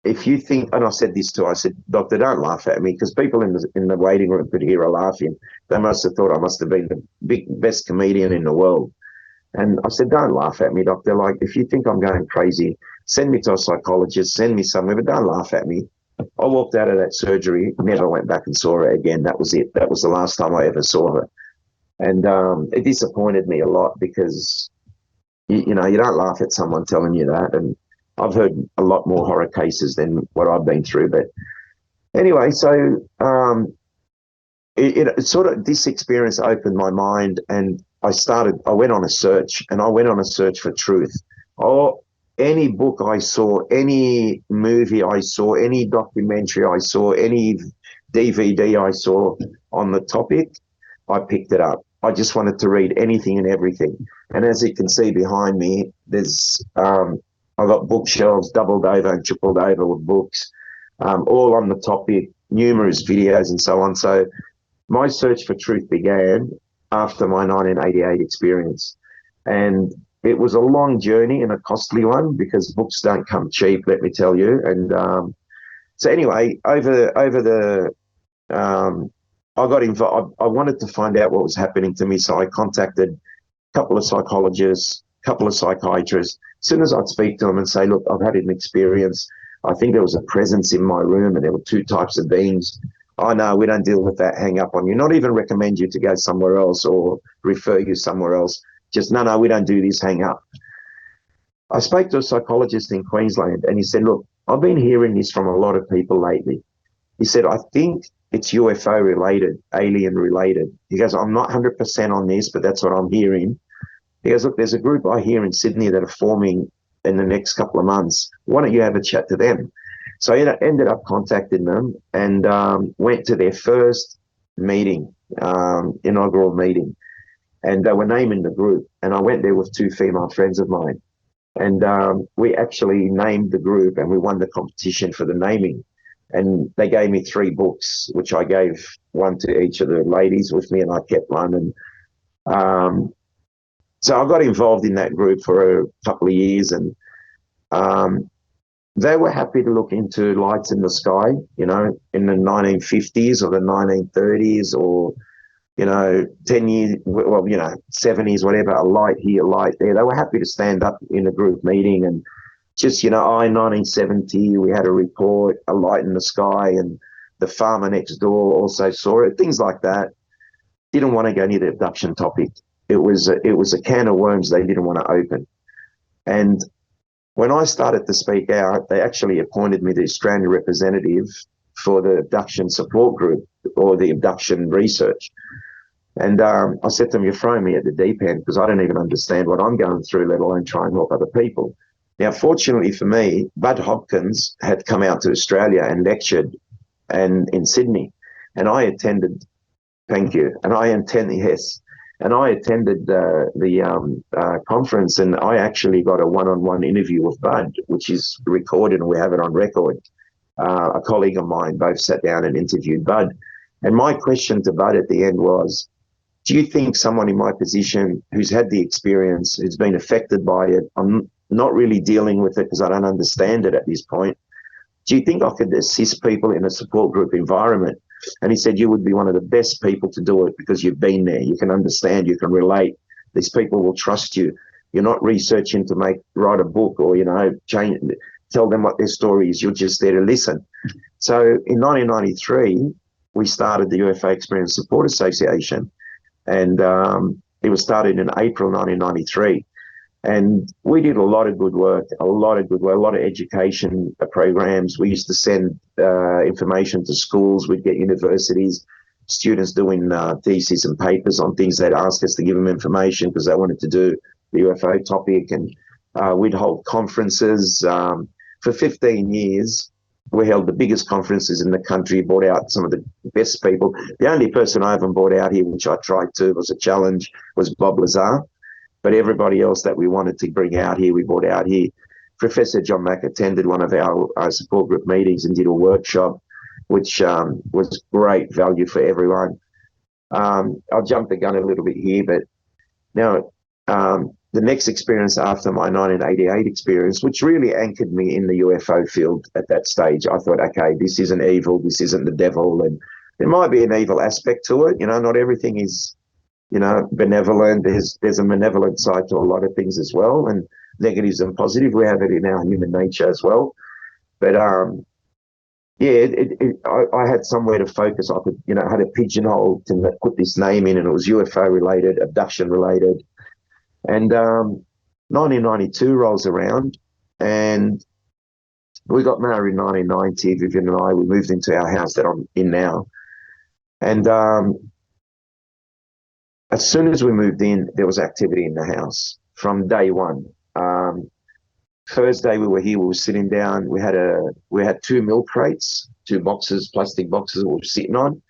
if you think, and I said this to her, I said, doctor, don't laugh at me, because people in the waiting room could hear her laughing. They must have thought I must have been the best comedian in the world. And I said, don't laugh at me, doctor. Like, if you think I'm going crazy, send me to a psychologist, send me somewhere, but don't laugh at me. I walked out of that surgery, never went back and saw her again. That was it. That was the last time I ever saw her. And it disappointed me a lot, because, you know, you don't laugh at someone telling you that. And I've heard a lot more horror cases than what I've been through. But anyway, so it sort of, this experience opened my mind, and I went on a search, and I went on a search for truth. Oh, any book I saw, any movie I saw, any documentary I saw, any DVD I saw on the topic, I picked it up. I just wanted to read anything and everything. And as you can see behind me, there's I've got bookshelves doubled over and tripled over with books, all on the topic, numerous videos and so on. So my search for truth began after my 1988 experience. And it was a long journey and a costly one, because books don't come cheap, let me tell you. And so anyway, I got involved. I wanted to find out what was happening to me, so I contacted a couple of psychologists, a couple of psychiatrists. As soon as I'd speak to them and say, look, I've had an experience, I think there was a presence in my room and there were two types of beings. Oh, no, we don't deal with that, hang up on you. Not even recommend you to go somewhere else or refer you somewhere else. Just, no, we don't do this, hang up. I spoke to a psychologist in Queensland, and he said, look, I've been hearing this from a lot of people lately. He said, I think it's UFO related, alien related. He goes, I'm not 100% on this, but that's what I'm hearing. He goes, look, there's a group I hear in Sydney that are forming in the next couple of months. Why don't you have a chat to them? So I ended up contacting them and went to their first meeting, inaugural meeting. And they were naming the group. And I went there with two female friends of mine. And we actually named the group, and we won the competition for the naming. And they gave me 3 books, which I gave one to each of the ladies with me, and I kept one. And so I got involved in that group for a couple of years, and they were happy to look into lights in the sky, you know, in the 1950s or the 1930s or, you know, 10 years, well, you know, 70s, whatever, a light here, a light there. They were happy to stand up in a group meeting and just, you know, in 1970, we had a report, a light in the sky, and the farmer next door also saw it, things like that. Didn't want to go near the abduction topic. It was a can of worms they didn't want to open. And when I started to speak out, they actually appointed me the Australian representative for the abduction support group, or the abduction research. And I said to them, you're throwing me at the deep end, because I don't even understand what I'm going through, let alone try and help other people. Now, fortunately for me, Bud Hopkins had come out to Australia and lectured in Sydney, and I attended. Thank you. And I attended, yes. And I attended the conference, and I actually got a one-on-one interview with Bud, which is recorded, and we have it on record. A colleague of mine both sat down and interviewed Bud. And my question to Bud at the end was, do you think someone in my position who's had the experience, who's been affected by it, I'm not really dealing with it because I don't understand it at this point, do you think I could assist people in a support group environment? And he said, you would be one of the best people to do it, because you've been there. You can understand, you can relate. These people will trust you. You're not researching to write a book or, tell them what their story is. You're just there to listen. So in 1993, we started the UFO Experience Support Association, and it was started in April 1993. And we did a lot of good work, a lot of education programs. We used to send information to schools. We'd get universities, students doing theses and papers on things. They'd ask us to give them information because they wanted to do the UFO topic. And we'd hold conferences. For 15 years, we held the biggest conferences in the country, brought out some of the best people. The only person I haven't brought out here, which I tried to, was a challenge, was Bob Lazar. But everybody else that we wanted to bring out here, we brought out here. Professor John Mack attended one of our support group meetings and did a workshop, which was great value for everyone. I'll jump the gun a little bit here, but now the next experience after my 1988 experience, which really anchored me in the UFO field at that stage, I thought, okay, this isn't evil, this isn't the devil, and there might be an evil aspect to it. Not everything is benevolent. There's a malevolent side to a lot of things as well, and negatives and positive. We have it in our human nature as well. But I had somewhere to focus. I could, I had a pigeonhole to put this name in, and it was UFO related, abduction related. And 1992 rolls around, and we got married in 1990. Vivian and I, we moved into our house that I'm in now, and as soon as we moved in, there was activity in the house from day one. First day we were here, we were sitting down. We had 2 milk crates, 2 boxes, plastic boxes we were sitting on.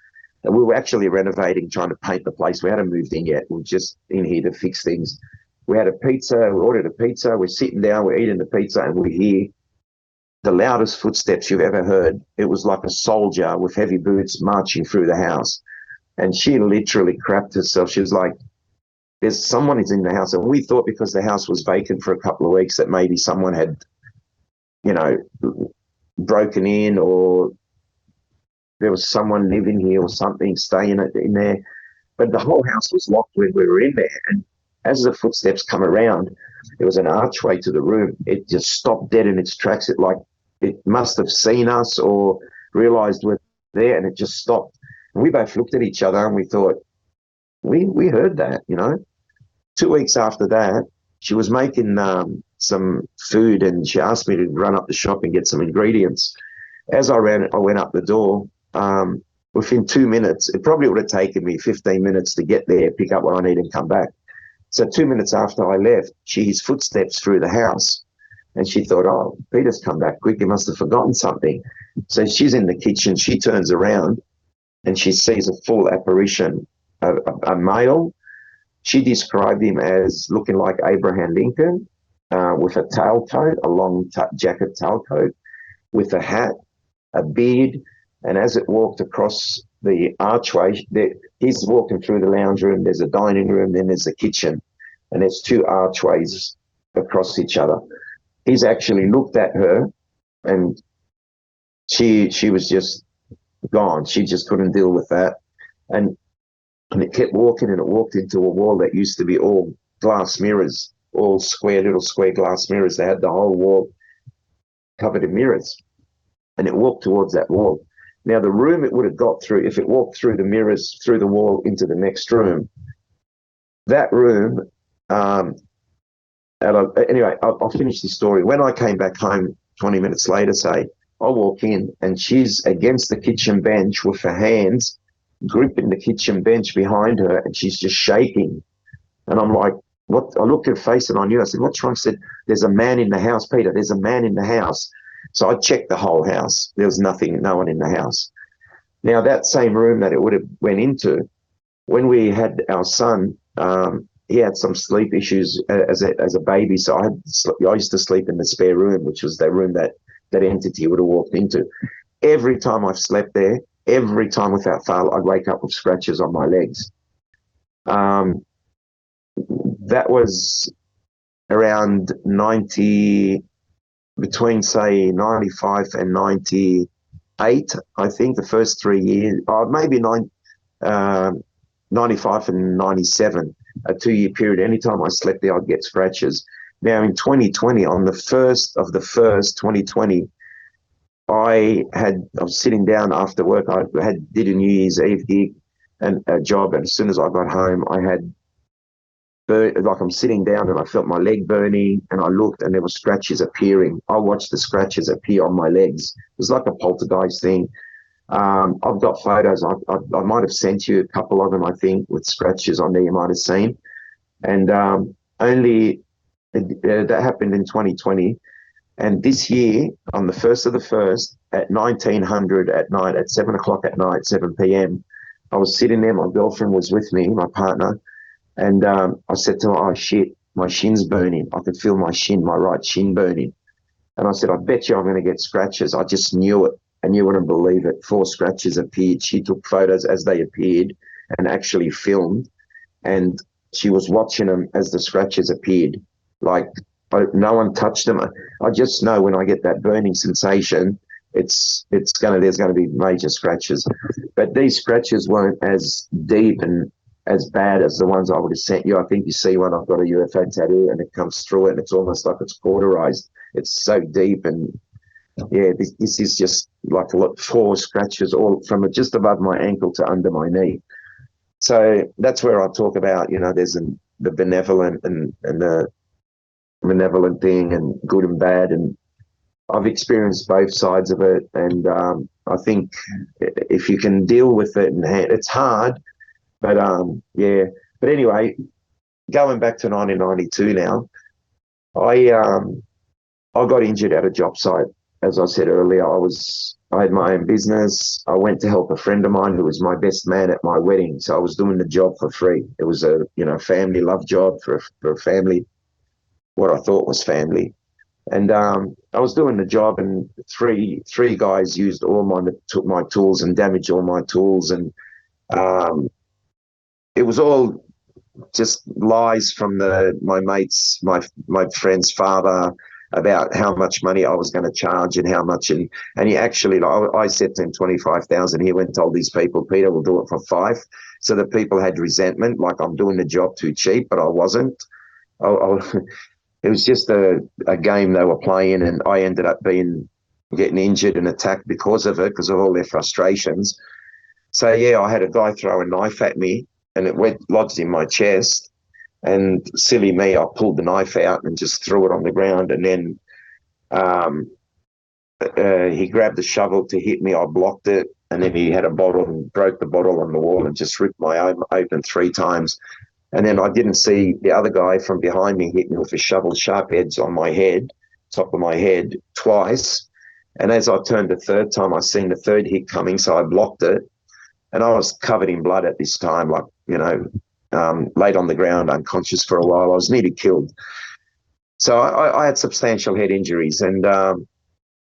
And we were actually renovating, trying to paint the place. We hadn't moved in yet. We were just in here to fix things. We had a pizza. We ordered a pizza. We're sitting down. We're eating the pizza, and we hear the loudest footsteps you've ever heard. It was like a soldier with heavy boots marching through the house. And she literally crapped herself. She was like, there's someone is in the house. And we thought because the house was vacant for a couple of weeks that maybe someone had, broken in, or there was someone living here or something, staying in there. But the whole house was locked when we were in there. And as the footsteps come around, there was an archway to the room. It just stopped dead in its tracks. It must have seen us or realized we're there, and it just stopped. And we both looked at each other and we thought, we heard that, 2 weeks after that, she was making some food, and she asked me to run up the shop and get some ingredients. As I went up the door. Within 2 minutes, it probably would have taken me 15 minutes to get there, pick up what I need and come back. So 2 minutes after I left, she hears footsteps through the house, and she thought, oh, Peter's come back quick. He must have forgotten something. So she's in the kitchen. She turns around, and she sees a full apparition, a male. She described him as looking like Abraham Lincoln, with a tailcoat, a long jacket tailcoat, with a hat, a beard, and as it walked across the archway, he's walking through the lounge room, there's a dining room, then there's a kitchen, and there's 2 archways across each other. He's actually looked at her, and she was just gone. She just couldn't deal with that. And it kept walking, and it walked into a wall that used to be all glass mirrors, all little square glass mirrors. They had the whole wall covered in mirrors, and it walked towards that wall. Now, the room it would have got through, if it walked through the mirrors, through the wall into the next room, that room, anyway, I'll finish this story. When I came back home 20 minutes later, I walk in, and she's against the kitchen bench with her hands gripping the kitchen bench behind her, and she's just shaking. And I'm like, what? I looked at her face, and I knew. I said, what's wrong? I said, there's a man in the house, Peter. There's a man in the house. So I checked the whole house. There was no one in the house. Now, that same room that it would have went into, when we had our son, he had some sleep issues as a baby. So I used to sleep in the spare room, which was the room that entity would have walked into. Every time I've slept there, every time without fail, I'd wake up with scratches on my legs. That was around 90, between say 95 and 98, I think, the first 3 years, maybe 95 and 97. a 2-year period. Anytime I slept there, I'd get scratches. Now in 2020, on the 1st of the 1st, 2020, I was sitting down after work. I did a New Year's Eve gig and a job, and as soon as I got home, I had like I'm sitting down and I felt my leg burning, and I looked and there were scratches appearing. I watched the scratches appear on my legs. It was like a poltergeist thing. I've got photos. I might have sent you a couple of them, I think, with scratches on there you might have seen. And that happened in 2020. And this year, on the 1st of the 1st, at 1900 at night, at 7 o'clock at night, 7 p.m., I was sitting there. My girlfriend was with me, my partner. And I said to her, oh, shit, my shin's burning. I could feel my right shin burning. And I said, I bet you I'm going to get scratches. I just knew it. And you wouldn't believe it. 4 scratches appeared. She took photos as they appeared and actually filmed. And she was watching them as the scratches appeared. Like, no one touched them. I just know when I get that burning sensation, there's going to be major scratches. But these scratches weren't as deep and as bad as the ones I would have sent you. I think you see one, I've got a UFO tattoo and it comes through it and it's almost like it's cauterized. It's so deep, and yeah, this is just like 4 scratches all from just above my ankle to under my knee. So that's where I talk about, there's the benevolent and the benevolent thing and good and bad, and I've experienced both sides of it. And I think if you can deal with it, and it's hard, but yeah. But anyway, going back to 1992 now, I got injured at a job site. As I said earlier, I had my own business. I went to help a friend of mine who was my best man at my wedding. So I was doing the job for free. It was a family love job for a family, what I thought was family. And I was doing the job, and three guys took my tools and damaged all my tools, and it was all just lies from my friend's father about how much money I was going to charge and how much, and he actually, I said to him 25,000. He went and told these people, Peter, we'll do it for 5. So the people had resentment, like I'm doing the job too cheap, but I wasn't. It was just a game they were playing, and I ended up getting injured and attacked because of it, because of all their frustrations. So yeah, I had a guy throw a knife at me, and it lodged in my chest. And silly me, I pulled the knife out and just threw it on the ground. And then he grabbed the shovel to hit me. I blocked it. And then he had a bottle and broke the bottle on the wall and just ripped my arm open 3 times. And then I didn't see the other guy from behind me hit me with a shovel, sharp edge on my head, top of my head, twice. And as I turned the 3rd time, I seen the 3rd hit coming, so I blocked it. And I was covered in blood at this time, laid on the ground unconscious for a while. I was nearly killed. So I had substantial head injuries, and I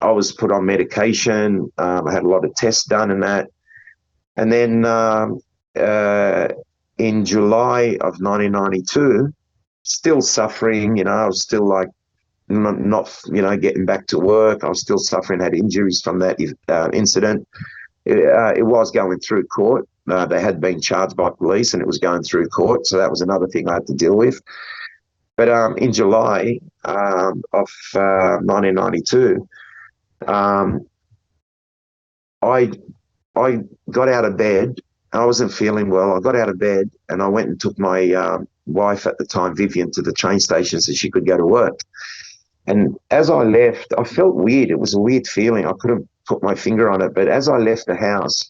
was put on medication. I had a lot of tests done and that. And then in July of 1992, still suffering, I was still like not getting back to work. I was still suffering, had injuries from that incident. It was going through court. They had been charged by police, and it was going through court. So that was another thing I had to deal with. But in July of 1992, I got out of bed. I wasn't feeling well. I got out of bed and I went and took my wife at the time, Vivian, to the train station so she could go to work. And as I left, I felt weird. It was a weird feeling. I couldn't put my finger on it. But as I left the house,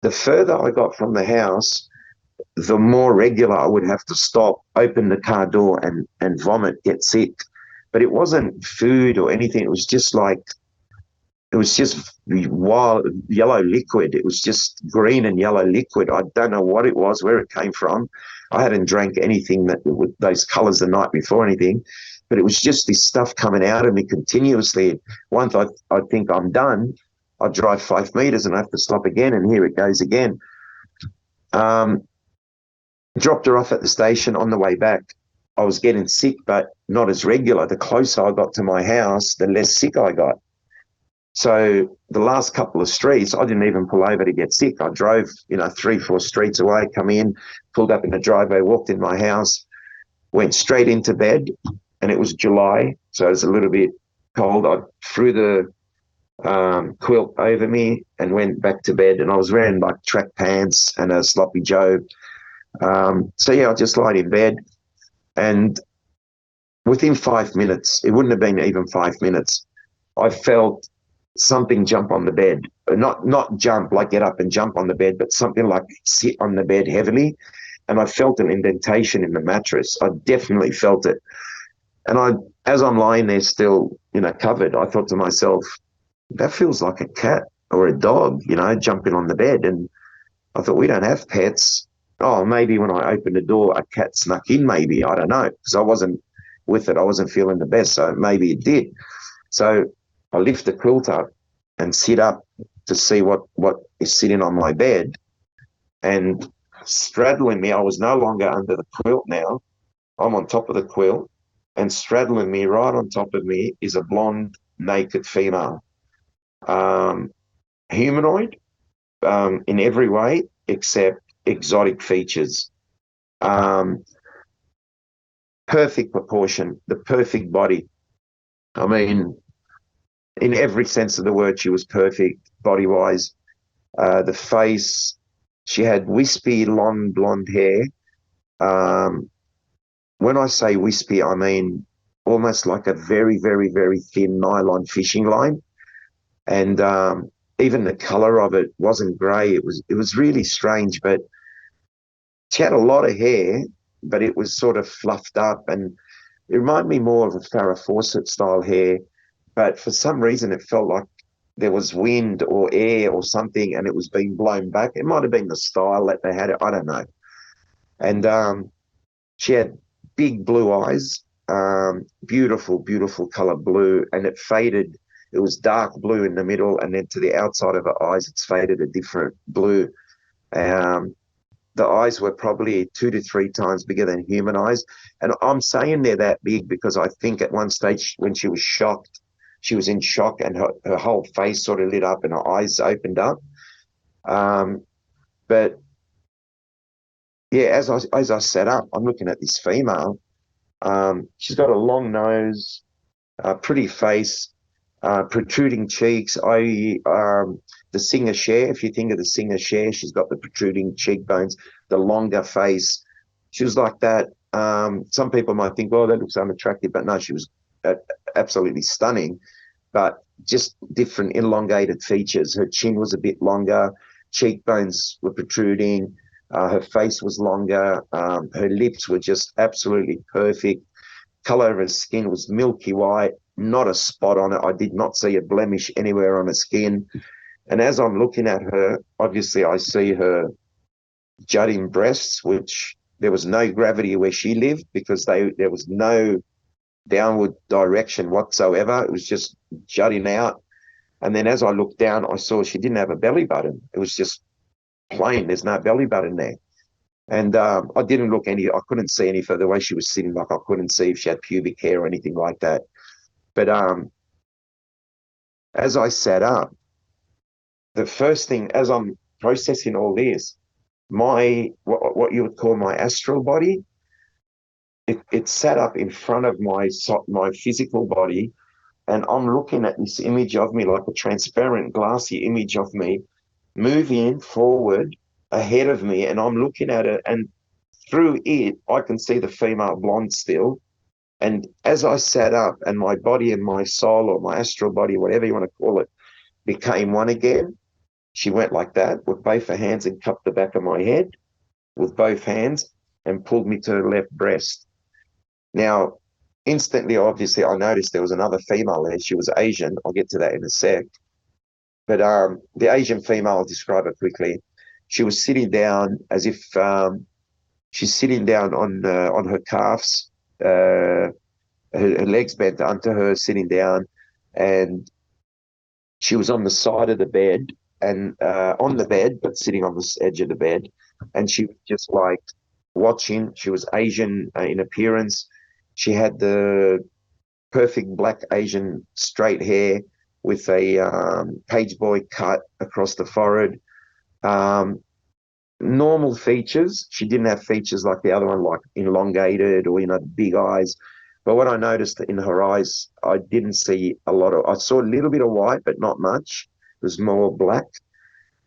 the further I got from the house, the more regular I would have to stop, open the car door and vomit, get sick. But it wasn't food or anything. It was just wild yellow liquid. It was just green and yellow liquid. I don't know what it was, where it came from. I hadn't drank anything with those colors the night before, anything. But it was just this stuff coming out of me continuously. Once I think I'm done, I drive 5 meters and I have to stop again, and here it goes again. Dropped her off at the station. On the way back, I was getting sick, but not as regular. The closer I got to my house, the less sick I got. So the last couple of streets, I didn't even pull over to get sick. I drove, 3-4 streets away, come in, pulled up in the driveway, walked in my house, went straight into bed, and it was July, so it was a little bit cold. I threw the quilt over me and went back to bed, and I was wearing like track pants and a sloppy Joe. So yeah, I just lied in bed, and within 5 minutes, it wouldn't have been even 5 minutes, I felt something jump on the bed. Not jump like get up and jump on the bed, but something like sit on the bed heavily. And I felt an indentation in the mattress. I definitely felt it. And as I'm lying there still, covered, I thought to myself, that feels like a cat or a dog, jumping on the bed. And I thought, we don't have pets. Oh, maybe when I opened the door, a cat snuck in, maybe. I don't know, because I wasn't with it. I wasn't feeling the best, so maybe it did. So I lift the quilt up and sit up to see what is sitting on my bed. And straddling me, I was no longer under the quilt now. I'm on top of the quilt, and straddling me, right on top of me, is a blonde, naked female. Humanoid in every way except exotic features. Perfect proportion, the perfect body. I mean, in every sense of the word, she was perfect body-wise. The face, she had wispy, long blonde hair. When I say wispy, I mean almost like a very, very, very thin nylon fishing line. And even the color of it wasn't gray. It was really strange, but she had a lot of hair, but it was sort of fluffed up, and it reminded me more of a Farrah Fawcett style hair. But for some reason, it felt like there was wind or air or something, and it was being blown back. It might have been the style that they had it. I don't know. And she had big blue eyes, beautiful, beautiful color blue, and it faded. It was dark blue in the middle, and then to the outside of her eyes, it's faded a different blue. The eyes were probably 2 to 3 times bigger than human eyes. And I'm saying they're that big because I think at one stage when she was shocked, she was in shock, and her whole face sort of lit up and her eyes opened up. But yeah, as I sat up, I'm looking at this female. She's got a long nose, pretty face, protruding cheeks. The singer Cher, if you think of the singer Cher, she's got the protruding cheekbones, the longer face. She was like that. Some people might think, oh, that looks unattractive, but no, she was absolutely stunning, but just different elongated features. Her chin was a bit longer, cheekbones were protruding, her face was longer, her lips were just absolutely perfect. Color of her skin was milky white, not a spot on it. I did not see a blemish anywhere on her skin. And as I'm looking at her, obviously I see her jutting breasts, which there was no gravity where she lived because there was no downward direction whatsoever. It was just jutting out. And then as I looked down, I saw she didn't have a belly button. It was just plain. There's no belly button there. And I couldn't see any further. The way she was sitting, like I couldn't see if she had pubic hair or anything like that. But as I sat up, the first thing, as I'm processing all this, what you would call my astral body, it sat up in front of my physical body, and I'm looking at this image of me, like a transparent, glassy image of me, moving forward ahead of me, and I'm looking at it, and through it, I can see the female blonde still. And as I sat up, and my body and my soul, or my astral body, whatever you want to call it, became one again, she went like that with both her hands and cupped the back of my head with both hands and pulled me to her left breast. Now, instantly, obviously, I noticed there was another female there. She was Asian. I'll get to that in a sec. But the Asian female, I'll describe her quickly. She was sitting down as if she's sitting down on her calves, her legs bent onto her, sitting down, and she was on the side of the bed, and on the bed, but sitting on the edge of the bed, and she was just like watching. She was Asian in appearance. She had the perfect black Asian straight hair, with a page boy cut across the forehead. Normal features. She didn't have features like the other one, like elongated or, big eyes. But what I noticed in her eyes, I didn't see a lot of, I saw a little bit of white, but not much. It was more black.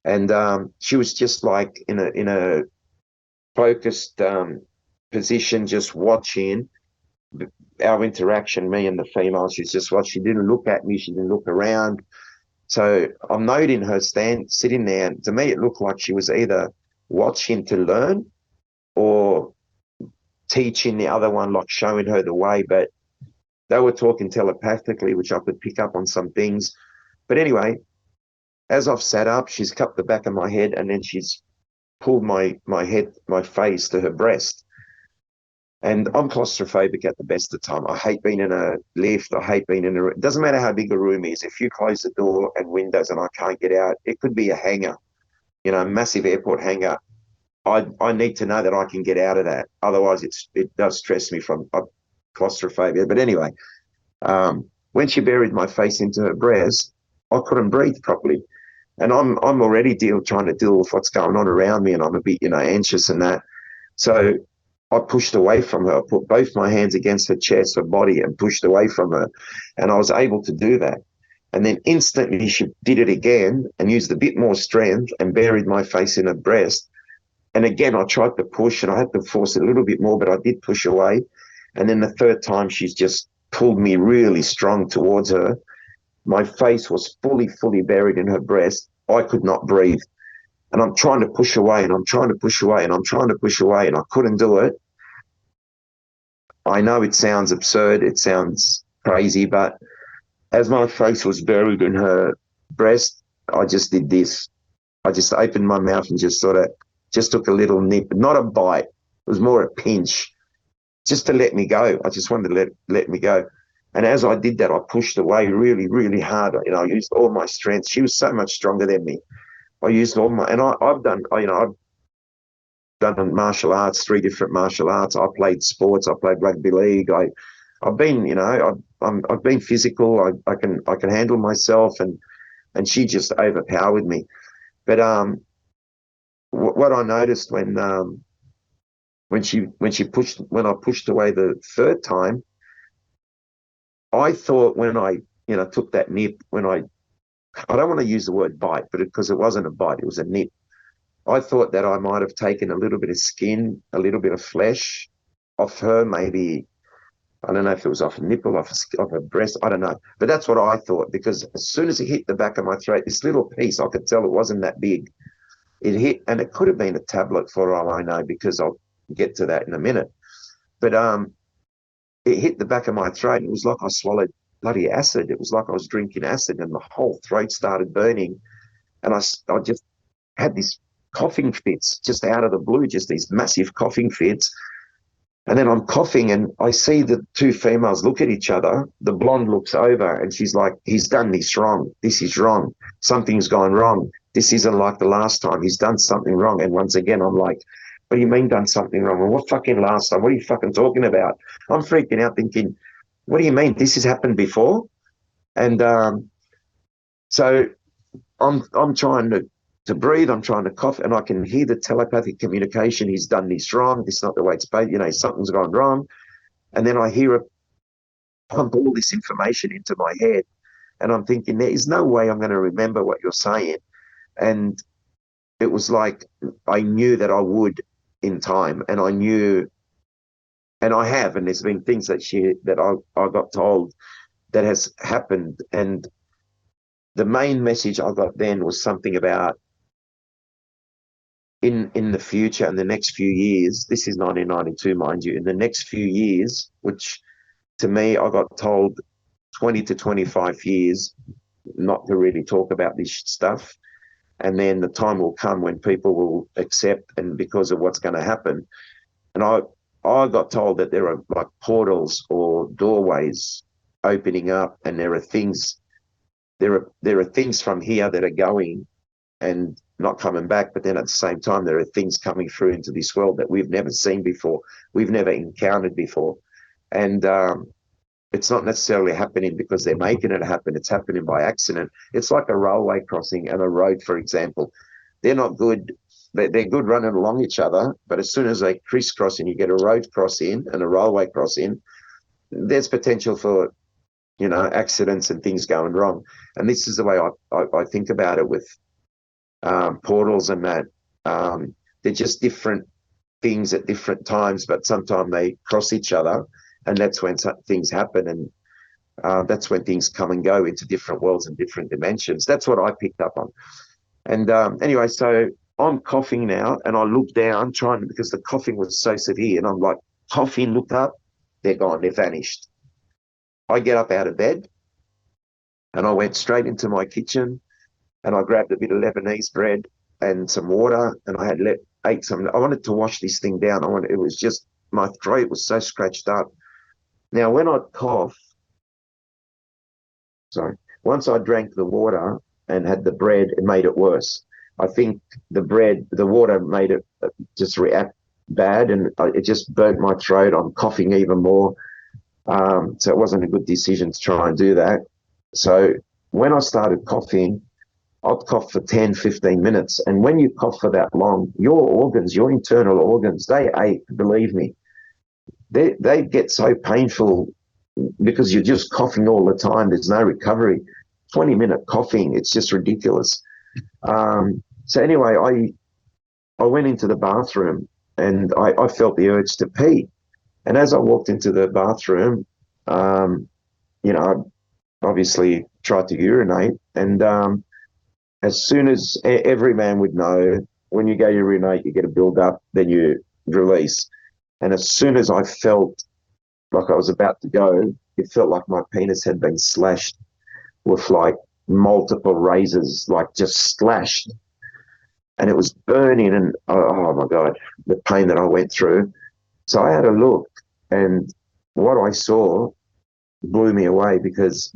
And she was just like in a focused position, just watching our interaction, me and the female. She's just watching. She didn't look at me. She didn't look around. So I'm noting her sitting there. And to me, it looked like she was either watching to learn or teaching the other one, like showing her the way. But they were talking telepathically, which I could pick up on some things. But anyway, as I've sat up, she's cupped the back of my head, and then she's pulled my face to her breast. And I'm claustrophobic at the best of time. I hate being in a lift. I hate being in a room. It doesn't matter how big a room is. If you close the door and windows and I can't get out, it could be a hangar, a massive airport hangar. I need to know that I can get out of that. Otherwise, it does stress me from claustrophobia. But anyway, when she buried my face into her breast, I couldn't breathe properly. And I'm already trying to deal with what's going on around me, and I'm a bit, anxious and that. So I pushed away from her. I put both my hands against her chest, her body, and pushed away from her. And I was able to do that. And then instantly she did it again and used a bit more strength and buried my face in her breast. And again, I tried to push, and I had to force it a little bit more, but I did push away. And then the third time, she's just pulled me really strong towards her. My face was fully buried in her breast. I could not breathe. And I'm trying to push away, and I'm trying to push away, and I'm trying to push away, and I couldn't do it. I know it sounds absurd. It sounds crazy, but as my face was buried in her breast, I just did this. I just opened my mouth and just took a little nip, not a bite. It was more a pinch, just to let me go. I just wanted to let me go. And as I did that, I pushed away really hard. I used all my strength. She was so much stronger than me. I used all my, and I've done martial arts, 3 different martial arts. I played sports. I played rugby league. I've been, I've been physical. I can handle myself, and she just overpowered me. But what I noticed when I pushed away the third time, I thought when I took that nip, I don't want to use the word bite, but because it wasn't a bite, it was a nip. I thought that I might have taken a little bit of skin, a little bit of flesh off her, maybe. I don't know if it was off a nipple, off her breast, I don't know. But that's what I thought, because as soon as it hit the back of my throat, this little piece, I could tell it wasn't that big. It hit, and it could have been a tablet for all I know, because I'll get to that in a minute. But it hit the back of my throat, and it was like I swallowed bloody acid. It was like I was drinking acid, and the whole throat started burning. And I just had these coughing fits just out of the blue, just these massive coughing fits. And then I'm coughing, and I see the 2 females look at each other. The blonde looks over, and she's like, "He's done this wrong. This is wrong. Something's gone wrong. This isn't like the last time. He's done something wrong." And once again, I'm like, "What do you mean done something wrong? And what fucking last time? What are you fucking talking about?" I'm freaking out thinking, what do you mean? This has happened before? And so I'm trying to breathe, I'm trying to cough, and I can hear the telepathic communication. He's done this wrong. This is not the way it's supposed, something's gone wrong. And then I hear her pump all this information into my head. And I'm thinking, there is no way I'm going to remember what you're saying. And it was like, I knew that I would in time. And I knew, and I have, and there's been things that I got told that has happened. And the main message I got then was something about in the future, in the next few years, this is 1992, mind you, in the next few years, which to me, I got told 20 to 25 years not to really talk about this stuff. And then the time will come when people will accept, and because of what's going to happen. And I got told that there are like portals or doorways opening up, and there are things from here that are going and not coming back, but then at the same time there are things coming through into this world that we've never seen before, we've never encountered before. And it's not necessarily happening because they're making it happen. It's happening by accident. It's like a railway crossing and a road, for example. They're not good. They're good running along each other, but as soon as they crisscross and you get a road crossing and a railway crossing, there's potential for, accidents and things going wrong. And this is the way I think about it with portals and that. They're just different things at different times, but sometimes they cross each other, and that's when things happen, and that's when things come and go into different worlds and different dimensions. That's what I picked up on. And anyway, so I'm coughing now, and I look down because the coughing was so severe, and I'm like, coughing, look up, they're gone, they're vanished. I get up out of bed, and I went straight into my kitchen, and I grabbed a bit of Lebanese bread and some water, and I had ate some. I wanted to wash this thing down. It was just, my throat was so scratched up. Now, when I cough, once I drank the water and had the bread, it made it worse. I think the water made it just react bad, and it just burnt my throat. I'm coughing even more. So it wasn't a good decision to try and do that. So when I started coughing, I'd cough for 10, 15 minutes. And when you cough for that long, your organs, your internal organs, they ache, believe me. They get so painful because you're just coughing all the time. There's no recovery. 20-minute coughing, it's just ridiculous. So anyway, I went into the bathroom, and I felt the urge to pee. And as I walked into the bathroom, I obviously tried to urinate. And as soon as every man would know, when you go urinate, you get a build up, then you release. And as soon as I felt like I was about to go, it felt like my penis had been slashed with like multiple razors, like just slashed. And it was burning, and oh my God, the pain that I went through. So I had a look, and what I saw blew me away, because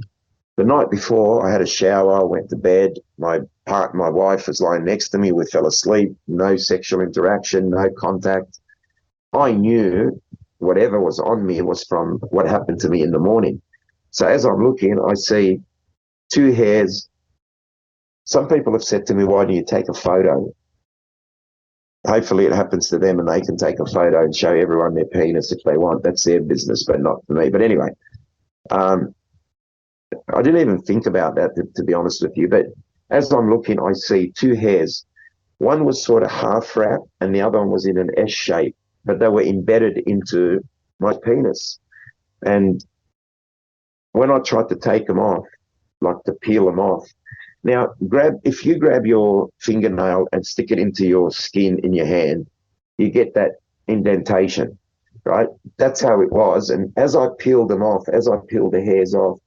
the night before I had a shower, I went to bed. My wife was lying next to me. We fell asleep, no sexual interaction, no contact. I knew whatever was on me was from what happened to me in the morning. So as I'm looking, I see 2 hairs. Some people have said to me, why don't you take a photo? Hopefully it happens to them and they can take a photo and show everyone their penis if they want. That's their business, but not for me. But anyway, I didn't even think about that, to be honest with you. But as I'm looking, I see 2 hairs. One was sort of half wrapped and the other one was in an S shape, but they were embedded into my penis. And when I tried to take them off, like to peel them off, now if you grab your fingernail and stick it into your skin in your hand, you get that indentation, right? That's how it was. And as I peeled them off, as I peeled the hairs off,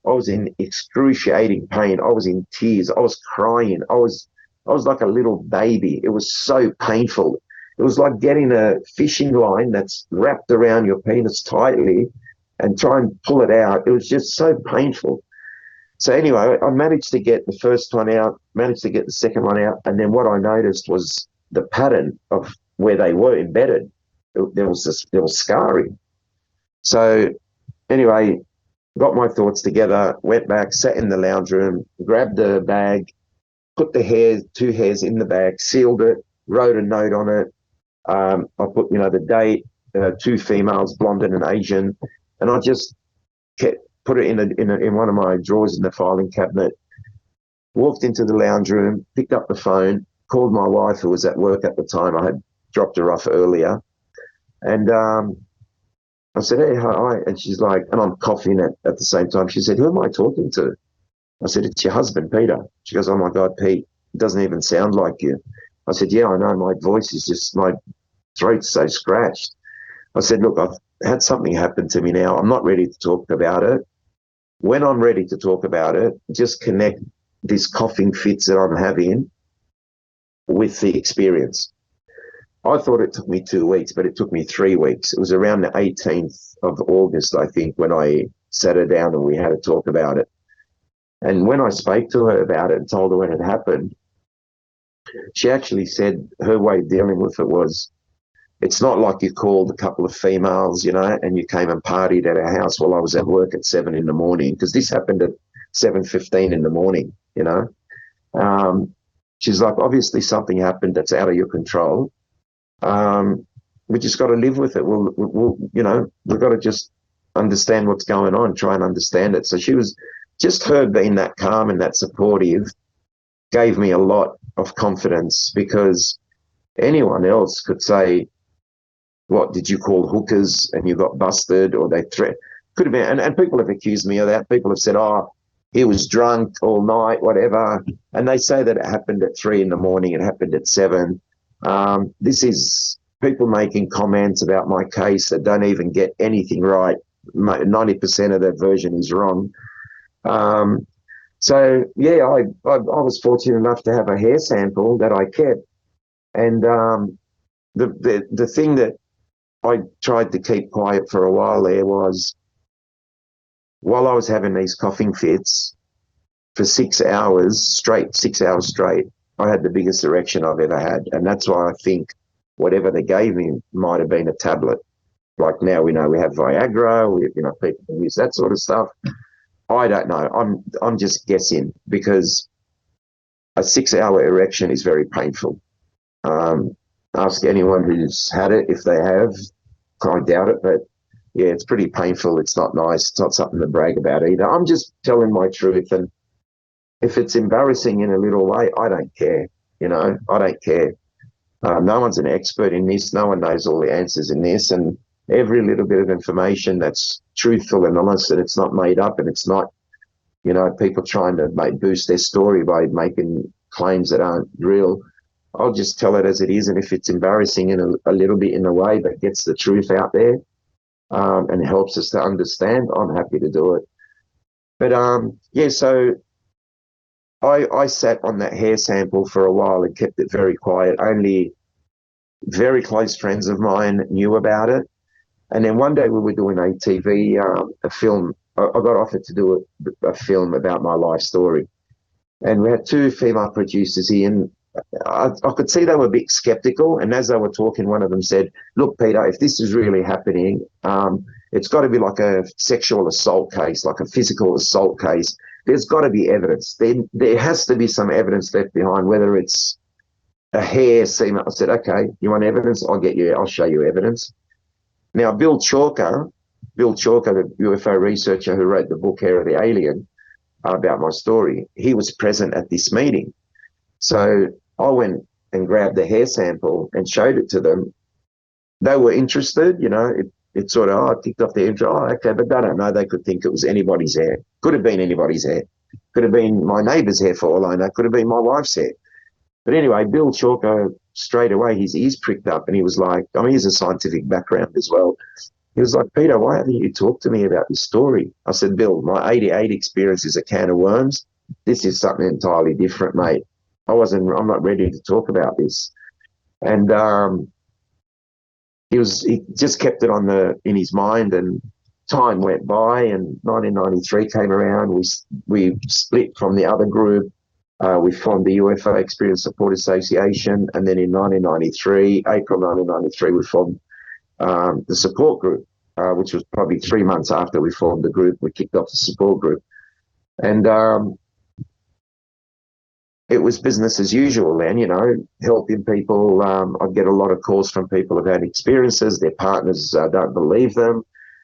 I was in excruciating pain. I was in tears. I was crying. I was like a little baby. It was so painful. It was like getting a fishing line that's wrapped around your penis tightly and try and pull it out. It was just so painful. So anyway, I managed to get the first one out, managed to get the second one out, and then what I noticed was the pattern of where they were embedded. There was scarring. So anyway, got my thoughts together, went back, sat in the lounge room, grabbed the bag, put the 2 hairs in the bag, sealed it, wrote a note on it. I put, the date, 2 females, blonde and an Asian, and I just put it in one of my drawers in the filing cabinet. Walked into the lounge room, picked up the phone, called my wife, who was at work at the time. I had dropped her off earlier, and I said, hey, hi, and she's like, and I'm coughing at the same time. She said, who am I talking to? I said, it's your husband, Peter. She goes, oh my God, Pete, it doesn't even sound like you. I said, yeah, I know, my voice is just, my throat's so scratched. I said, look, I've had something happen to me now. I'm not ready to talk about it. When I'm ready to talk about it, just connect these coughing fits that I'm having with the experience. I thought it took me 2 weeks, but it took me 3 weeks. It was around the 18th of August, I think, when I sat her down and we had a talk about it. And when I spoke to her about it and told her when it happened, she actually said her way of dealing with it was, it's not like you called a couple of females, you know, and you came and partied at our house while I was at work at 7 in the morning, because this happened at 7:15 in the morning, you know. She's like, obviously something happened that's out of your control. We just got to live with it. We'll, you know, we've got to just understand what's going on, try and understand it. So she was, just her being that calm and that supportive gave me a lot of confidence, because anyone else could say, what did you call hookers and you got busted, or they could have been, and people have accused me of that. People have said, oh, he was drunk all night, whatever. And they say that it happened at 3 in the morning, it happened at 7. This is people making comments about my case that don't even get anything right. 90% of that version is wrong. So yeah, I was fortunate enough to have a hair sample that I kept. And the thing that I tried to keep quiet for a while there was, while I was having these coughing fits for 6 hours straight, I had the biggest erection I've ever had. And that's why I think whatever they gave me might have been a tablet. Like now we know we have Viagra, you know, people can use that sort of stuff. I don't know. I'm just guessing, because a 6-hour erection is very painful. Ask anyone who's had it if they have. I doubt it, but yeah, it's pretty painful. It's not nice. It's not something to brag about either. I'm just telling my truth, and if it's embarrassing in a little way, I don't care. You know, I don't care. No one's an expert in this. No one knows all the answers in this, and every little bit of information that's truthful and honest, and it's not made up, and it's not, you know, people trying to boost their story by making claims that aren't real. I'll just tell it as it is, and if it's embarrassing in a little bit in a way that gets the truth out there and helps us to understand, I'm happy to do it. But yeah, so I sat on that hair sample for a while and kept it very quiet. Only very close friends of mine knew about it. And then one day we were doing a film. I got offered to do a film about my life story. And we had 2 female producers here, and I could see they were a bit skeptical. And as they were talking, one of them said, look, Peter, if this is really happening, it's got to be like a sexual assault case, like a physical assault case. There's got to be evidence. There has to be some evidence left behind, whether it's a hair seam. I said, okay, you want evidence? I'll show you evidence. Now, Bill Chalker, the UFO researcher who wrote the book Hair of the Alien about my story, he was present at this meeting. So I went and grabbed the hair sample and showed it to them. They were interested, you know, it sort of, ticked off their interest. Oh, okay, but they don't know. They could think it was anybody's hair. Could have been anybody's hair. Could have been my neighbour's hair for all I know. Could have been my wife's hair. But anyway, Bill Chalker, straight away, his ears pricked up, and he was like, I mean, he has a scientific background as well. He was like, Peter, why haven't you talked to me about this story? I said, Bill, my 88 experience is a can of worms. This is something entirely different, mate. I'm not ready to talk about this. And he just kept it in his mind, and time went by, and 1993 came around. We split from the other group. We formed the UFO Experience Support Association, and then in April 1993, we formed the support group, which was probably 3 months after we formed the group. We kicked off the support group, and it was business as usual then, you know, helping people. I'd get a lot of calls from people who've had experiences. Their partners don't believe them.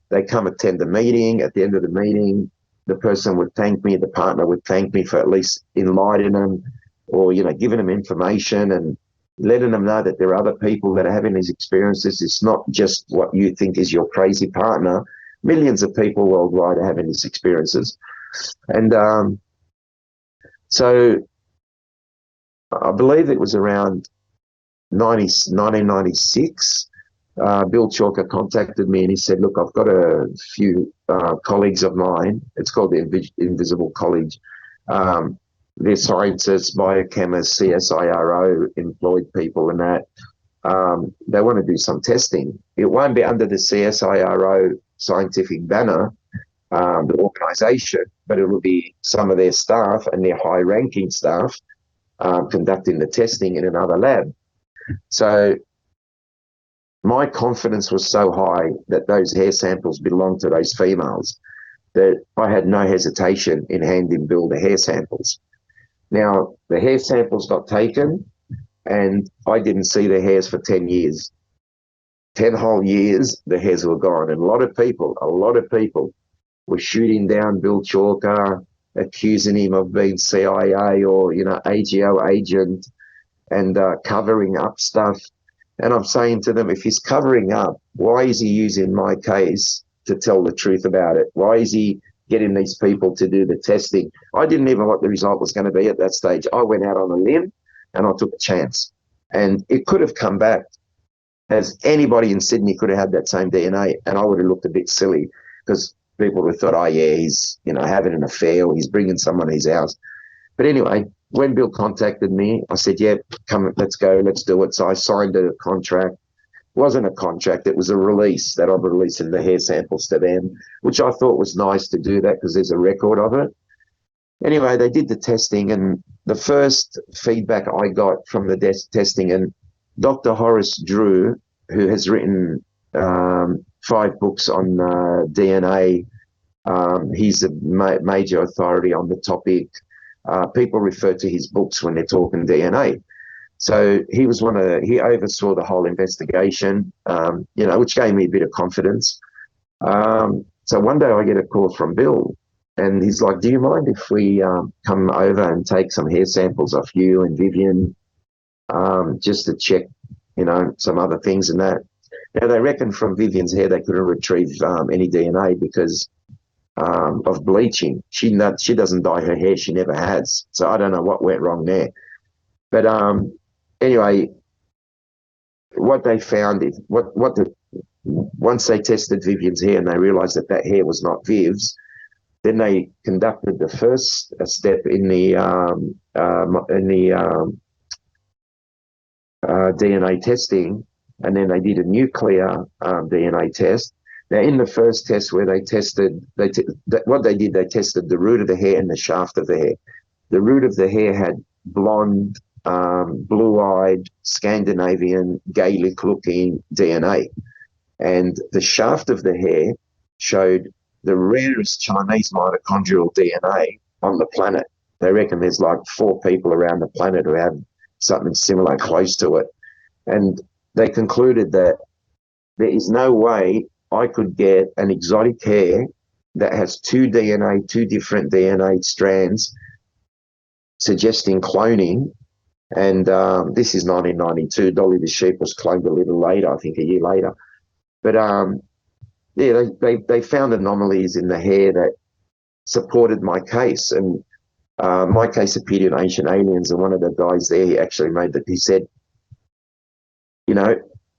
They come attend the meeting. At the end of the meeting, the person would thank me, the partner would thank me for at least enlightening them, or, you know, giving them information and letting them know that there are other people that are having these experiences. It's not just what you think is your crazy partner. Millions of people worldwide are having these experiences. And so I believe it was around 1996, Bill Chalker contacted me and he said, look, I've got a few colleagues of mine. It's called the Invisible College. They're scientists, biochemists, CSIRO, employed people and that. They want to do some testing. It won't be under the CSIRO scientific banner, the organisation, but it will be some of their staff and their high-ranking staff conducting the testing in another lab. So my confidence was so high that those hair samples belonged to those females that I had no hesitation in handing Bill the hair samples. Now, the hair samples got taken, and I didn't see the hairs for 10 years. 10 whole years, the hairs were gone. And a lot of people were shooting down Bill Chalker, accusing him of being CIA or, AGO agent, and covering up stuff. And I'm saying to them, if he's covering up, why is he using my case to tell the truth about it? Why is he getting these people to do the testing? I didn't even know what the result was going to be at that stage. I went out on a limb and I took a chance. And it could have come back as anybody in Sydney could have had that same DNA, and I would have looked a bit silly because people would have thought, oh yeah, he's having an affair, or he's bringing someone to his house. But anyway, when Bill contacted me, I said, yeah, come, let's go, let's do it. So I signed a contract. It wasn't a contract, it was a release that I'm releasing the hair samples to them, which I thought was nice to do that because there's a record of it. Anyway, they did the testing, and the first feedback I got from the testing, and Dr. Horace Drew, who has written 5 books on DNA, he's a major authority on the topic. People refer to his books when they're talking DNA. So he oversaw the whole investigation, which gave me a bit of confidence. So one day I get a call from Bill, and he's like, do you mind if we come over and take some hair samples off you and Vivian, just to check, some other things and that. Now, they reckon from Vivian's hair they couldn't retrieve any DNA because of bleaching. She doesn't dye her hair. She never has. So I don't know what went wrong there. But anyway, what they found is once they tested Vivian's hair and they realized that hair was not Viv's, then they conducted the first step in the DNA testing, and then they did a nuclear DNA test. Now, in the first test where they tested, they tested the root of the hair and the shaft of the hair. The root of the hair had blonde, blue-eyed, Scandinavian, Gaelic-looking DNA. And the shaft of the hair showed the rarest Chinese mitochondrial DNA on the planet. They reckon there's like 4 people around the planet who have something similar close to it. And they concluded that there is no way I could get an exotic hair that has two different DNA strands suggesting cloning. And this is 1992. Dolly the sheep was cloned a little later, I think a year later. But they found anomalies in the hair that supported my case. And my case appeared in Ancient Aliens, and one of the guys there, he actually he said,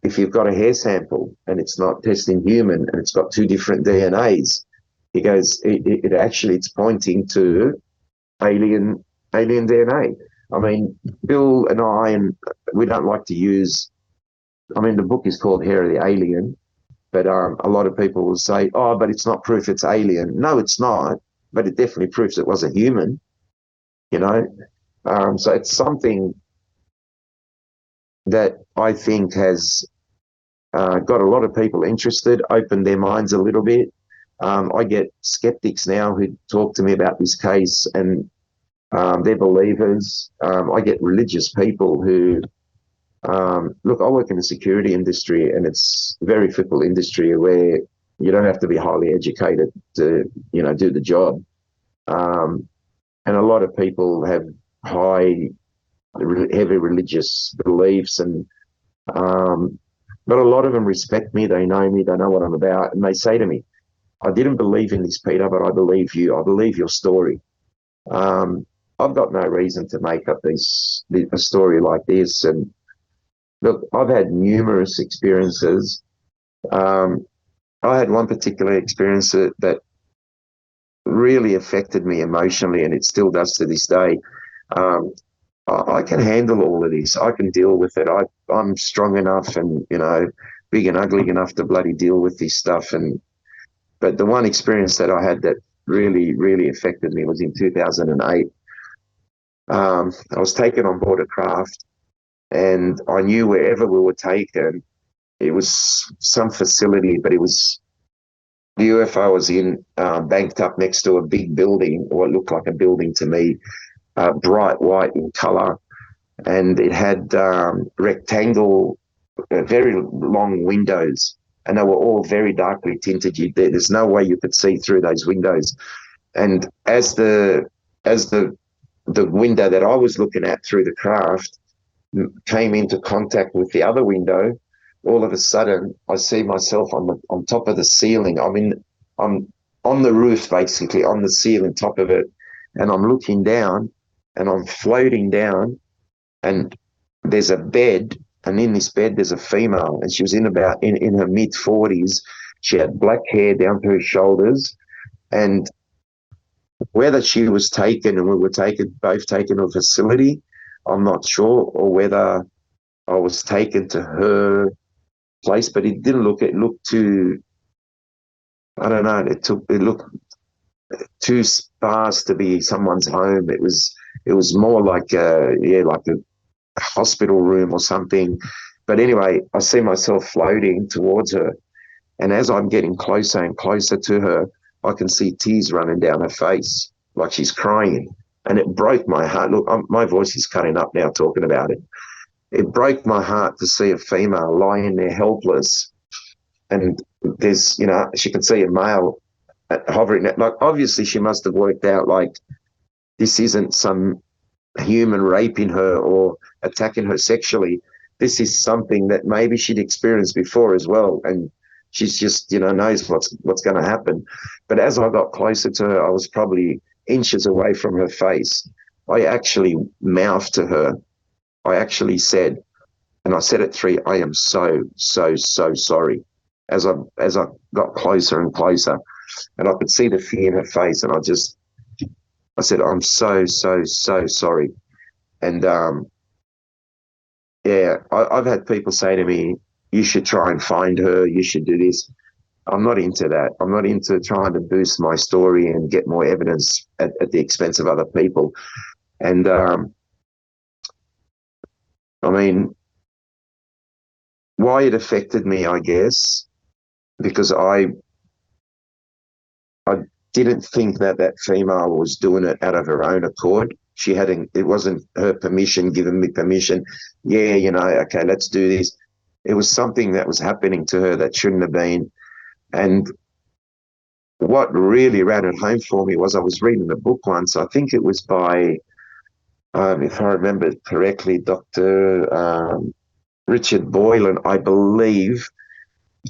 if you've got a hair sample and it's not testing human and it's got 2 different DNAs, he goes, it's pointing to alien DNA. I mean, Bill and we don't like to use, the book is called Hair of the Alien, but a lot of people will say, oh, but it's not proof it's alien. No, it's not, but it definitely proves it was a human, so it's something that I think has got a lot of people interested, opened their minds a little bit. I get skeptics now who talk to me about this case, and they're believers. I get religious people who, look, I work in the security industry, and it's a very fickle industry where you don't have to be highly educated to, do the job. And a lot of people have heavy religious beliefs, and but a lot of them respect me. They know me. They know what I'm about, and they say to me, "I didn't believe in this, Peter, but I believe you. I believe your story." I've got no reason to make up a story like this. And look, I've had numerous experiences. I had one particular experience that really affected me emotionally, and it still does to this day. I can handle all of this. I can deal with it. I'm strong enough and, big and ugly enough to bloody deal with this stuff. But the one experience that I had that really, really affected me was in 2008. I was taken on board a craft, and I knew wherever we were taken, it was some facility, but the UFO was banked up next to a big building, or it looked like a building to me, bright white in color, and it had rectangle, very long windows, and they were all very darkly tinted. There's no way you could see through those windows. And as the window that I was looking at through the craft came into contact with the other window, all of a sudden I see myself on top of the ceiling. I'm on the roof, basically on the ceiling, top of it, and I'm looking down, and I'm floating down, and there's a bed, and in this bed there's a female, and she was in her mid-40s. She had black hair down to her shoulders, and whether she was taken and we were both taken to a facility, I'm not sure, or whether I was taken to her place, but it looked too, I don't know, it looked too sparse to be someone's home. It was more like like a hospital room or something. But anyway, I see myself floating towards her, and as I'm getting closer and closer to her, I can see tears running down her face, like she's crying. And it broke my heart. Look, my voice is cutting up now talking about it. It broke my heart to see a female lying there helpless. And there's, she could see a male hovering. Like, obviously she must have worked out, like, this isn't some human raping her or attacking her sexually. This is something that maybe she'd experienced before as well. And she's just, knows what's going to happen. But as I got closer to her, I was probably inches away from her face. I actually mouthed to her. I actually said, and I said it 3, I am so, so, so sorry. As I got closer and closer, and I could see the fear in her face, and I said, I'm so, so, so sorry. And I've had people say to me, you should try and find her, you should do this. I'm not into that. I'm not into trying to boost my story and get more evidence at the expense of other people. And why it affected me, I guess, because I didn't think that female was doing it out of her own accord. It wasn't her permission, giving me permission. Yeah, okay, let's do this. It was something that was happening to her that shouldn't have been. And what really ran it home for me was I was reading a book once. I think it was by, if I remember correctly, Dr. Richard Boylan, I believe.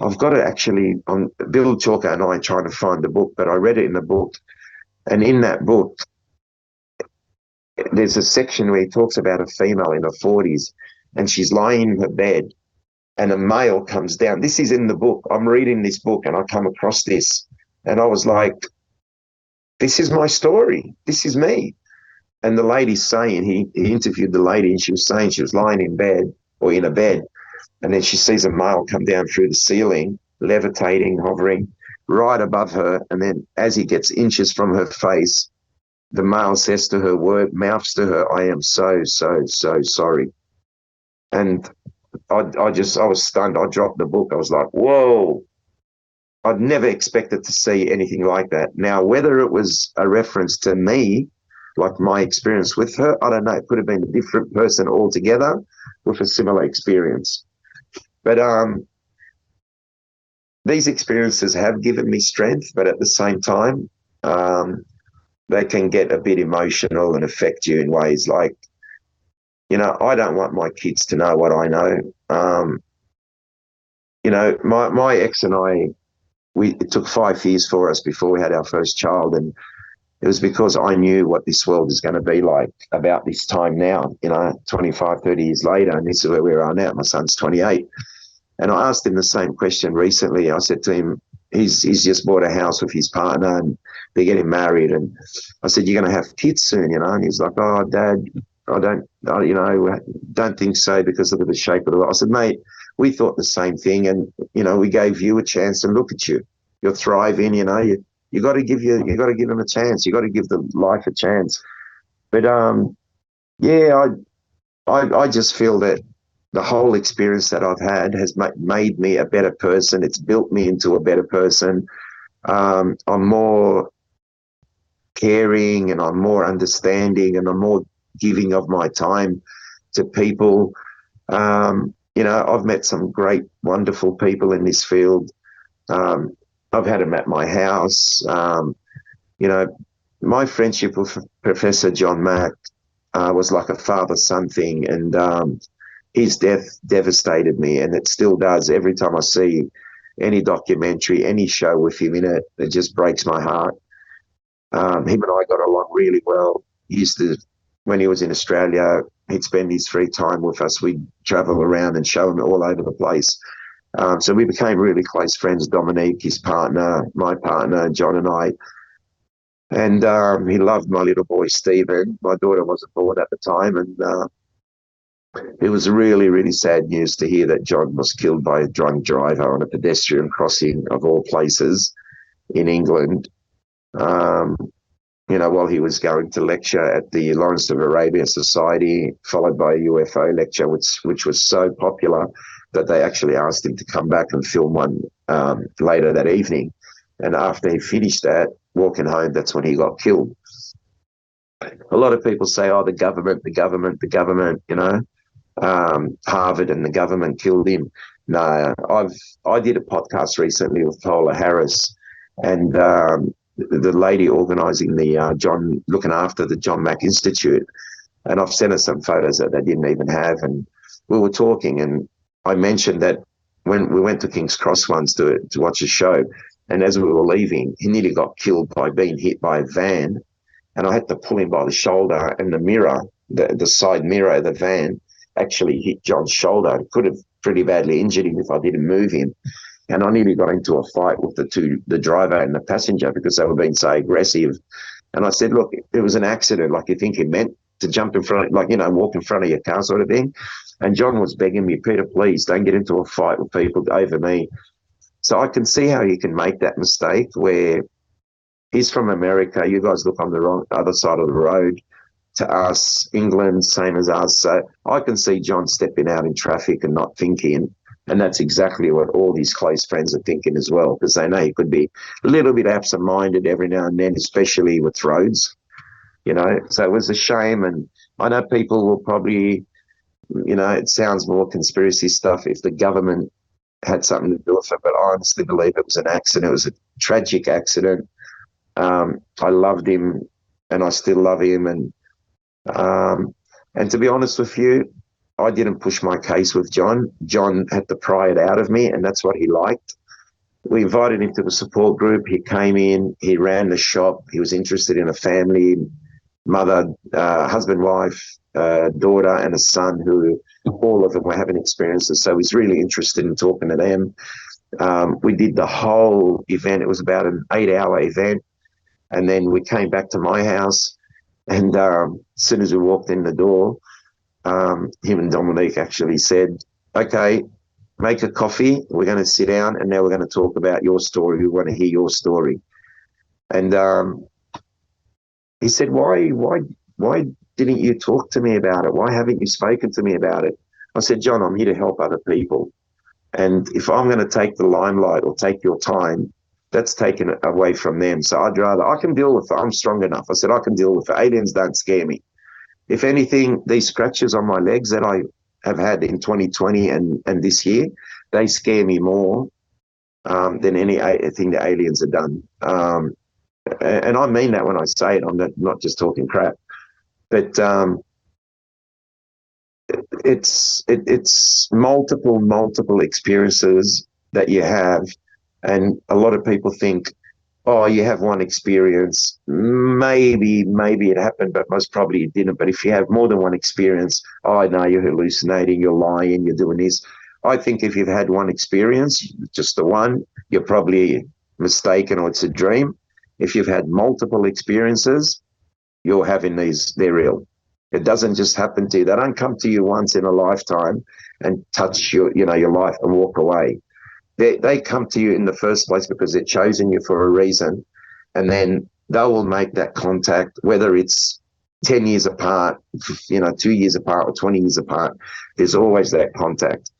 I've got to actually, Bill Chalker and I are trying to find the book, but I read it in the book. And in that book, there's a section where he talks about a female in her 40s, and she's lying in her bed, and a male comes down. This is in the book. I'm reading this book, and I come across this, and I was like, this is my story. This is me. And the lady's saying, he interviewed the lady, and she was saying she was lying in bed, or in a bed, and then she sees a male come down through the ceiling, levitating, hovering right above her, and then as he gets inches from her face, the male says to her, mouths to her, I am so, so, so sorry. And I was stunned. I dropped the book. I was like, whoa. I'd never expected to see anything like that. Now, whether it was a reference to me, like my experience with her, I don't know. It could have been a different person altogether with a similar experience. But these experiences have given me strength, but at the same time, they can get a bit emotional and affect you in ways like, I don't want my kids to know what I know. My ex and I, it took 5 years for us before we had our first child, and it was because I knew what this world is going to be like about this time now, 25, 30 years later, and this is where we are now. My son's 28. And I asked him the same question recently. I said to him, he's just bought a house with his partner and they're getting married. And I said, you're going to have kids soon, And he's like, oh, Dad, I don't think so because look at the shape of the world. I said, mate, we thought the same thing. And, we gave you a chance, and look at you. You're thriving, you got to give them a chance. You got to give the life a chance. But, I just feel that the whole experience that I've had has made me a better person. It's built me into a better person. I'm more caring, and I'm more understanding, and I'm more giving of my time to people. I've met some great, wonderful people in this field. I've had them at my house. My friendship with Professor John Mack was like a father-son thing, and his death devastated me, and it still does. Every time I see any documentary, any show with him in it, it just breaks my heart. Him and I got along really well. He used to, when he was in Australia, he'd spend his free time with us. We'd travel around and show him all over the place. So we became really close friends, Dominique, his partner, my partner, John and I. And he loved my little boy, Stephen. My daughter wasn't born at the time. And it was really, really sad news to hear that John was killed by a drunk driver on a pedestrian crossing, of all places, in England. While he was going to lecture at the Lawrence of Arabia Society, followed by a UFO lecture, which was so popular that they actually asked him to come back and film one later that evening. And after he finished that, walking home, that's when he got killed. A lot of people say, oh, the government, Harvard and the government killed him. No, I did a podcast recently with Paula Harris, and the lady organising the looking after the John Mack Institute, and I've sent her some photos that they didn't even have, and we were talking, and I mentioned that when we went to King's Cross once to watch a show, and as we were leaving, he nearly got killed by being hit by a van, and I had to pull him by the shoulder, and the mirror, the side mirror of the van, actually hit John's shoulder. It could have pretty badly injured him if I didn't move him. And I nearly got into a fight with the driver and the passenger, because they were being so aggressive. And I said, look, it was an accident. Like, you think he meant to jump in front, walk in front of your car sort of thing. And John was begging me, Peter, please don't get into a fight with people over me. So I can see how you can make that mistake, where he's from America. You guys look on the other side of the road. To us, England, same as us. So I can see John stepping out in traffic and not thinking. And that's exactly what all these close friends are thinking as well, because they know he could be a little bit absent-minded every now and then, especially with roads, So it was a shame. And I know people will probably, it sounds more conspiracy stuff if the government had something to do with it, but I honestly believe it was an accident. It was a tragic accident. I loved him, and I still love him. And to be honest with you, I didn't push my case with John. John had to pry it out of me, and that's what he liked. We invited him to the support group. He came in, he ran the shop. He was interested in a family, mother, husband, wife, daughter, and a son, who all of them were having experiences. So he's really interested in talking to them. We did the whole event. It was about an 8-hour event. And then we came back to my house, and as soon as we walked in the door, him and Dominique actually said, okay, make a coffee. We're going to sit down, and now we're going to talk about your story. We want to hear your story. And he said, why didn't you talk to me about it? Why haven't you spoken to me about it? I said, John, I'm here to help other people. And if I'm going to take the limelight or take your time, that's taken away from them. So I can deal with it. I'm strong enough. I said, I can deal with it. Aliens don't scare me. If anything, these scratches on my legs that I have had in 2020 and this year, they scare me more than anything the aliens have done. And I mean that when I say it. I'm not just talking crap. But it's multiple experiences that you have. And a lot of people think, oh, you have one experience. Maybe it happened, but most probably it didn't. But if you have more than one experience, oh, no, you're hallucinating, you're lying, you're doing this. I think if you've had one experience, just the one, you're probably mistaken, or it's a dream. If you've had multiple experiences, you're having these, they're real. It doesn't just happen to you. They don't come to you once in a lifetime and touch your life and walk away. They come to you in the first place because they're chosen you for a reason, and then they will make that contact, whether it's 10 years apart, 2 years apart or 20 years apart, there's always that contact.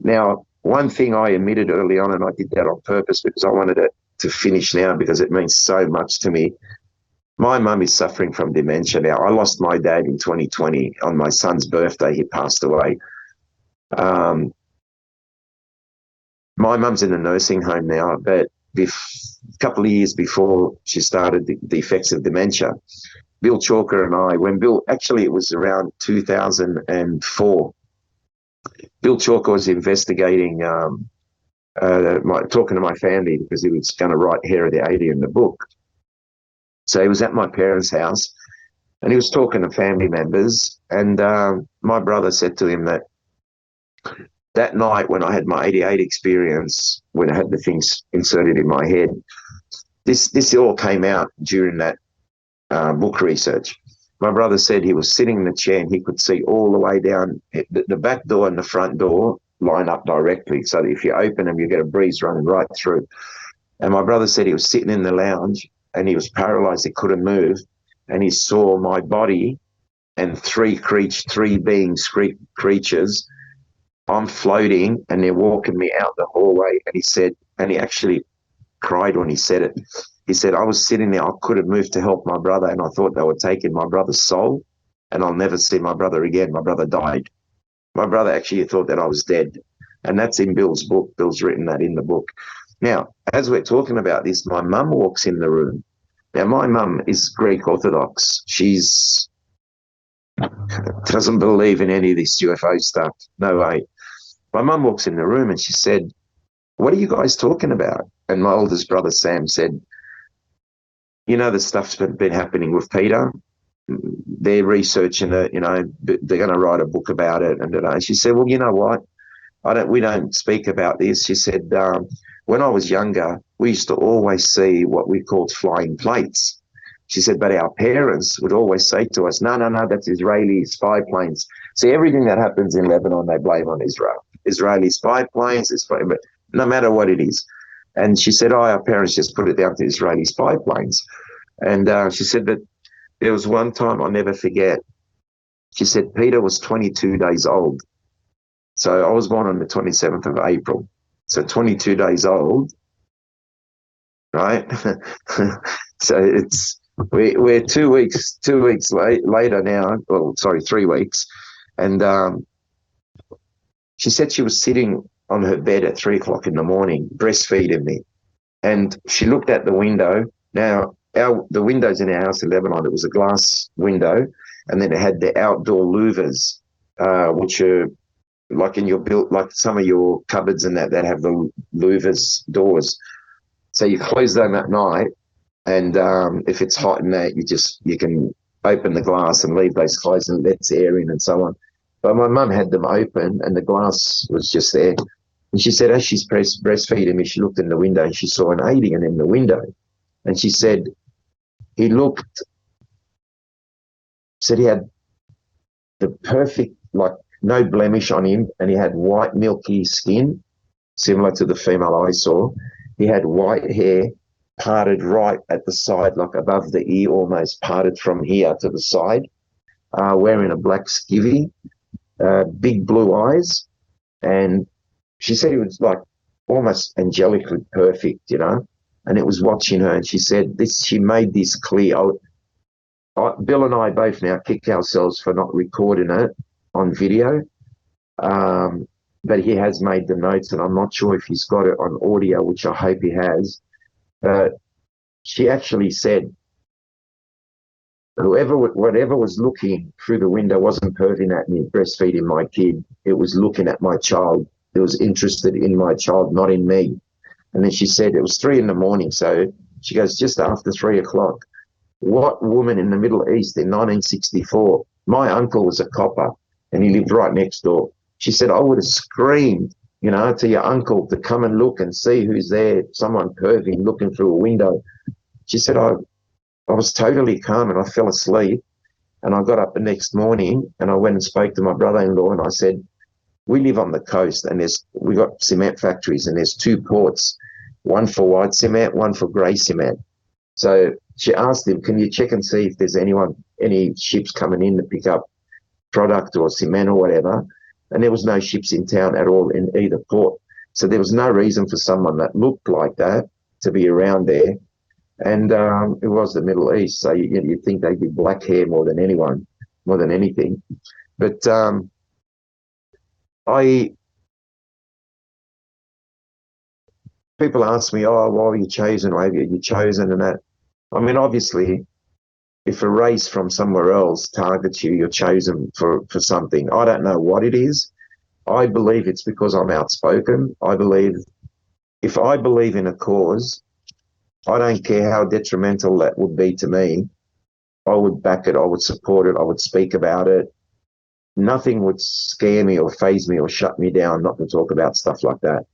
Now, one thing I admitted early on, and I did that on purpose because I wanted it to finish now because it means so much to me. My mum is suffering from dementia now. I lost my dad in 2020 on my son's birthday. He passed away. My mum's in a nursing home now, but a couple of years before she started the effects of dementia, Bill Chalker and I, it was around 2004, Bill Chalker was investigating, talking to my family because he was going to write Hair of the 80 in the book. So he was at my parents' house and he was talking to family members, and my brother said to him that night when I had my 88 experience, when I had the things inserted in my head, this all came out during that book research. My brother said he was sitting in the chair and he could see all the way down. The back door and the front door line up directly, so that if you open them, you get a breeze running right through. And my brother said he was sitting in the lounge and he was paralyzed, he couldn't move, and he saw my body and three beings, creatures. I'm floating and they're walking me out the hallway. And he said, and he actually cried when he said it. He said, I was sitting there, I couldn't move to help my brother, and I thought they were taking my brother's soul, and I'll never see my brother again. My brother died. My brother actually thought that I was dead. And that's in Bill's book. Bill's written that in the book. Now, as we're talking about this, my mum walks in the room. Now, my mum is Greek Orthodox. She's doesn't believe in any of this UFO stuff. No way. My mum walks in the room and she said, what are you guys talking about? And my oldest brother, Sam, said, the stuff's been happening with Peter. They're researching it, they're going to write a book about it. And she said, well, you know what? We don't speak about this. She said, when I was younger, we used to always see what we called flying plates. She said, but our parents would always say to us, no, that's Israeli spy planes. See, everything that happens in Lebanon, they blame on Israel. Israeli spy planes, but no matter what it is. And she said, our parents just put it down to Israeli spy planes. And she said that there was one time I'll never forget. She said, Peter was 22 days old. So I was born on the 27th of April. So 22 days old, right? So we're 2 weeks later now. Well, sorry, 3 weeks. And she said she was sitting on her bed at 3 o'clock in the morning, breastfeeding me. And she looked at the window. Now, the windows in our house in Lebanon, it was a glass window, and then it had the outdoor louvers, which are like in your like some of your cupboards and that have the louvers doors. So you close them at night, and if it's hot in that, you can open the glass and leave those closed and let air in and so on. But my mum had them open and the glass was just there. And she said, as she's breastfeeding me, she looked in the window and she saw an alien in the window. And she said, he had the perfect, like no blemish on him, and he had white milky skin, similar to the female I saw. He had white hair, parted right at the side, like above the ear, almost parted from here to the side, wearing a black skivvy, big blue eyes. And she said he was like almost angelically perfect, and it was watching her. And she said she made this clear. Bill and I both now kick ourselves for not recording it on video, but he has made the notes, and I'm not sure if he's got it on audio, which I hope he has. But she actually said, whatever was looking through the window wasn't perving at me, breastfeeding my kid. It was looking at my child. It was interested in my child, not in me. And then she said it was 3 a.m. So she goes, just after 3 o'clock. What woman in the Middle East in 1964? My uncle was a copper and he lived right next door. She said, I would have screamed, to your uncle to come and look and see who's there, someone perving looking through a window. She said, I was totally calm and I fell asleep, and I got up the next morning and I went and spoke to my brother-in-law, and I said, we live on the coast and we got cement factories, and there's 2 ports, one for white cement, one for grey cement. So she asked him, can you check and see if there's anyone any ships coming in to pick up product or cement or whatever, and there was no ships in town at all in either port. So there was no reason for someone that looked like that to be around there. And it was the Middle East, so you'd think they'd be black hair more than anyone, more than anything. But people ask me, oh, why were you chosen? Why have you chosen? And that, I mean, obviously, if a race from somewhere else targets you, you're chosen for something. I don't know what it is. I believe it's because I'm outspoken. If I believe in a cause, I don't care how detrimental that would be to me. I would back it. I would support it. I would speak about it. Nothing would scare me or faze me or shut me down not to talk about stuff like that.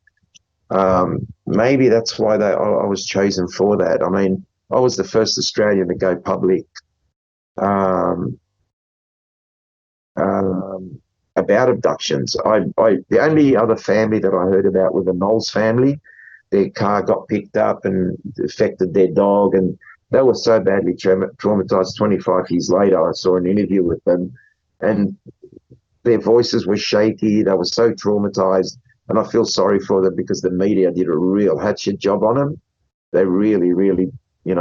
Maybe that's why I was chosen for that. I mean, I was the first Australian to go public about abductions. The only other family that I heard about were the Knowles family. Their car got picked up and affected their dog, and they were so badly traumatized. 25 years later, I saw an interview with them, and their voices were shaky. They were so traumatized, and I feel sorry for them because the media did a real hatchet job on them. They really, really,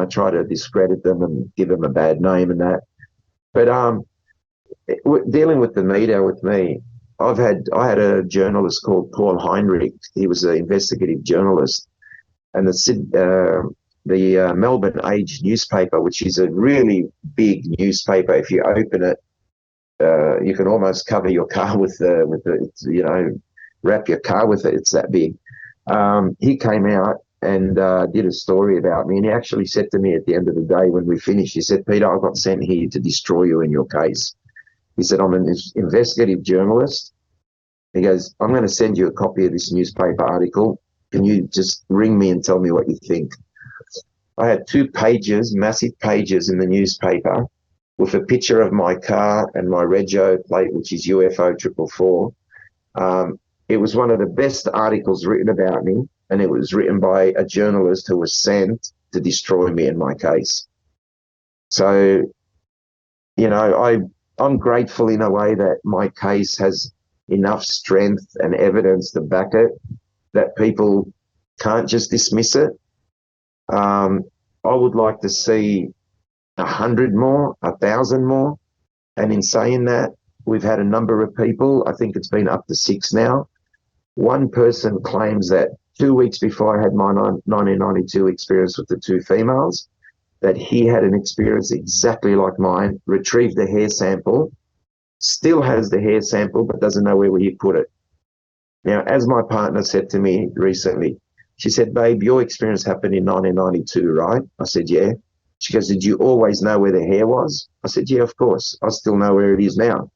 try to discredit them and give them a bad name and that. But dealing with the media with me, I had a journalist called Paul Heinrich. He was an investigative journalist, and the Melbourne Age newspaper, which is a really big newspaper. If you open it, you can almost cover your car with the wrap your car with it. It's that big. He came out and did a story about me, and he actually said to me at the end of the day when we finished, he said, "Peter, I got sent here to destroy you in your case." He said, "I'm an investigative journalist." He goes, "I'm going to send you a copy of this newspaper article. Can you just ring me and tell me what you think?" I had 2 pages, massive pages in the newspaper with a picture of my car and my rego plate, which is UFO 444. It was one of the best articles written about me, and it was written by a journalist who was sent to destroy me in my case. So, I'm grateful in a way that my case has enough strength and evidence to back it, that people can't just dismiss it. I would like to see 100 more, 1,000 more. And in saying that, we've had a number of people, I think it's been up to 6 now. One person claims that 2 weeks before I had my 1992 experience with the 2 females, that he had an experience exactly like mine, retrieved the hair sample, still has the hair sample, but doesn't know where he put it. Now, as my partner said to me recently, she said, "Babe, your experience happened in 1992, right?" I said, "Yeah." She goes, "Did you always know where the hair was?" I said, "Yeah, of course. I still know where it is now."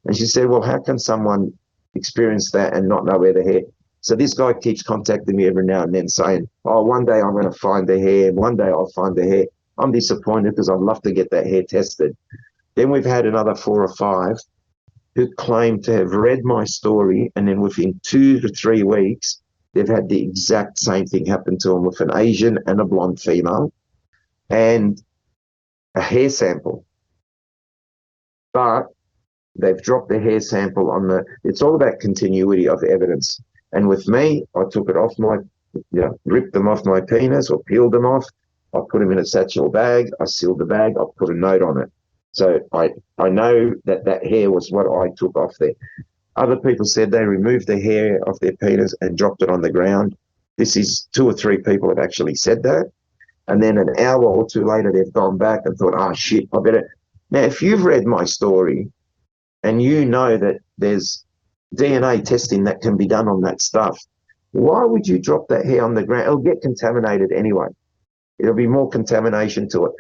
And she said, "Well, how can someone experience that and not know where the hair?" So this guy keeps contacting me every now and then saying, "Oh, one day I'm going to find the hair. One day I'll find the hair." I'm disappointed because I'd love to get that hair tested. Then we've had another 4 or 5 who claim to have read my story, and then within 2 to 3 weeks, they've had the exact same thing happen to them with an Asian and a blonde female and a hair sample. But they've dropped the hair sample it's all about continuity of evidence. And with me, I took it off ripped them off my penis or peeled them off. I put them in a satchel bag. I sealed the bag. I put a note on it. So I know that hair was what I took off there. Other people said they removed the hair off their penis and dropped it on the ground. This is 2 or 3 people have actually said that. And then an hour or 2 later, they've gone back and thought, "Oh, shit, I better." Now, if you've read my story and you know that there's DNA testing that can be done on that stuff, why would you drop that hair on the ground? It'll get contaminated anyway. There'll be more contamination to it.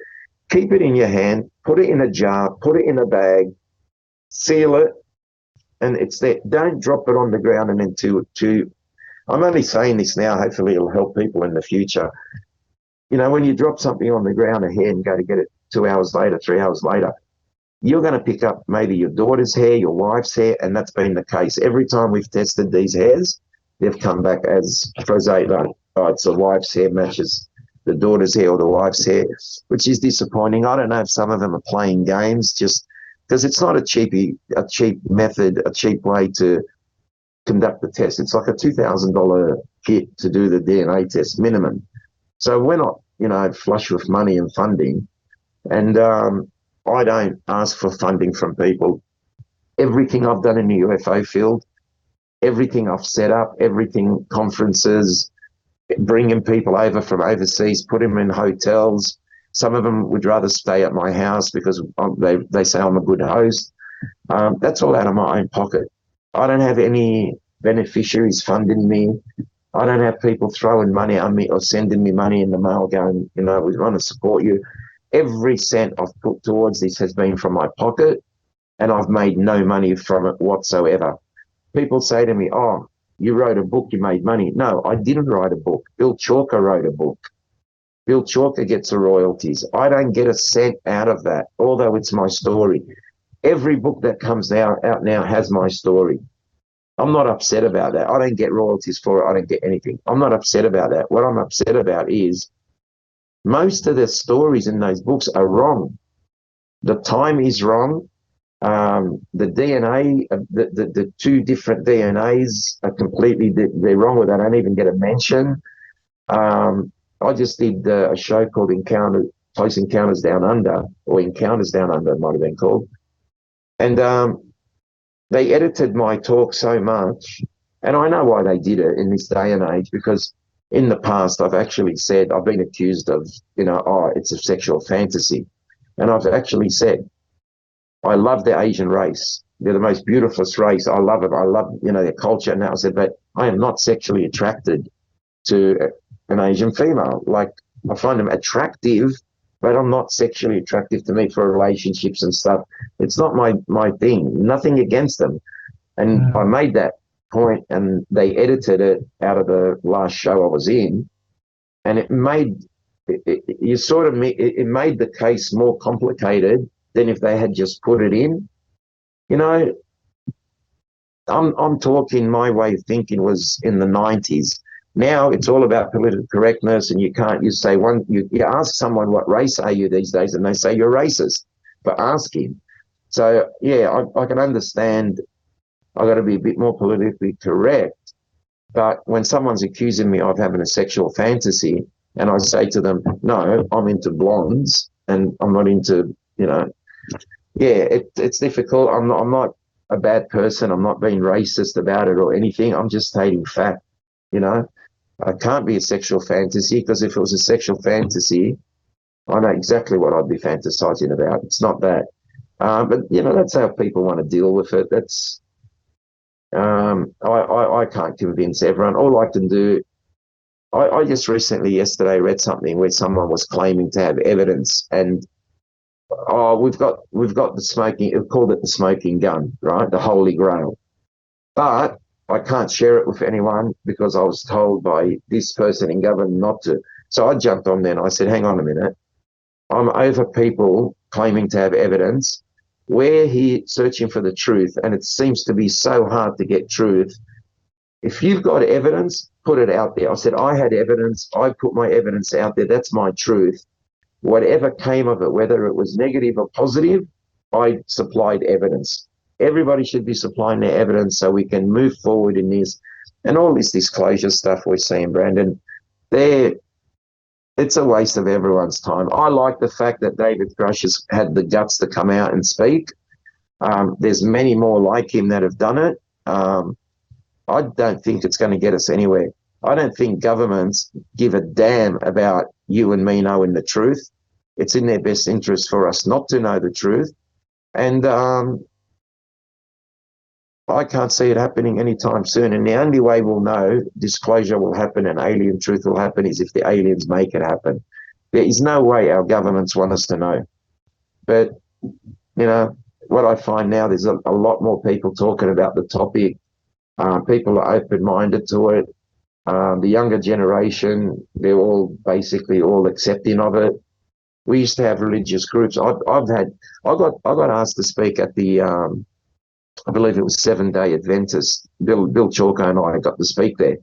Keep it in your hand, put it in a jar, put it in a bag, seal it, and it's there. Don't drop it on the ground and then I'm only saying this now, hopefully it'll help people in the future. When you drop something on the ground, a hair, and go to get it 2 hours later, 3 hours later, you're going to pick up maybe your daughter's hair, your wife's hair, and that's been the case. Every time we've tested these hairs, they've come back as Frozate. Oh, it's the wife's hair matches the daughter's hair or the wife's hair, which is disappointing. I don't know if some of them are playing games just because it's not a cheap method, a cheap way to conduct the test. It's like a $2,000 kit to do the DNA test minimum. So we're not, flush with money and funding. And I don't ask for funding from people. Everything I've done in the UFO field, everything I've set up, everything, conferences, bringing people over from overseas, put them in hotels. Some of them would rather stay at my house because they say I'm a good host. That's all out of my own pocket. I don't have any beneficiaries funding me. I don't have people throwing money at me or sending me money in the mail going, we want to support you. Every cent I've put towards this has been from my pocket, and I've made no money from it whatsoever. People say to me, oh, you wrote a book, you made money. No, I didn't write a book. Bill Chalker wrote a book. Bill Chalker gets the royalties. I don't get a cent out of that, although it's my story. Every book that comes out now has my story. I'm not upset about that. I don't get royalties for it. I don't get anything. I'm not upset about that. What I'm upset about is most of the stories in those books are wrong. The time is wrong. The DNA, the two different DNAs are completely, they're wrong with that. I don't even get a mention. I just did a show called Close Encounters Down Under, or Encounters Down Under it might have been called. And they edited my talk so much, and I know why they did it in this day and age, because in the past I've actually said, I've been accused of, it's a sexual fantasy. And I've actually said, I love the Asian race. They're the most beautiful race. I love it. I love, their culture. And I said, but I am not sexually attracted to an Asian female. Like, I find them attractive, but I'm not sexually attractive to me for relationships and stuff. It's not my thing. Nothing against them. And I made that point, and they edited it out of the last show I was in, and it made it made the case more complicated than if they had just put it in. I'm talking, my way of thinking was in the 90s. Now it's all about political correctness, and you ask someone, what race are you these days, and they say you're racist for asking. So yeah, I can understand I've got to be a bit more politically correct, but when someone's accusing me of having a sexual fantasy, and I say to them, no, I'm into blondes and I'm not into, it's difficult. I'm not a bad person. I'm not being racist about it or anything. I'm just stating fact. I can't be a sexual fantasy, because if it was a sexual fantasy, I know exactly what I'd be fantasizing about. It's not that. But that's how people want to deal with it. That's I can't convince everyone. All I can do, I just recently, yesterday, read something where someone was claiming to have evidence, and we've got the smoking, it called it the smoking gun, right? The Holy Grail. But I can't share it with anyone because I was told by this person in government not to. So I jumped on there and I said, hang on a minute. I'm over people claiming to have evidence. We're here searching for the truth, and it seems to be so hard to get truth. If you've got evidence, put it out there. I said, I had evidence. I put my evidence out there. That's my truth. Whatever came of it, whether it was negative or positive, I supplied evidence. Everybody should be supplying their evidence so we can move forward in this. And all this disclosure stuff we're seeing, Brandon, it's a waste of everyone's time. I like the fact that David Grush has had the guts to come out and speak. There's many more like him that have done it. I don't think it's going to get us anywhere. I don't think governments give a damn about you and me knowing the truth. It's in their best interest for us not to know the truth. And I can't see it happening anytime soon. And the only way we'll know disclosure will happen and alien truth will happen is if the aliens make it happen. There is no way our governments want us to know. But, what I find now, there's a lot more people talking about the topic. People are open-minded to it. The younger generation, they're all basically all accepting of it. We used to have religious groups. I got asked to speak at the, I believe it was 7-Day Adventist. Bill Chalker and I got to speak there,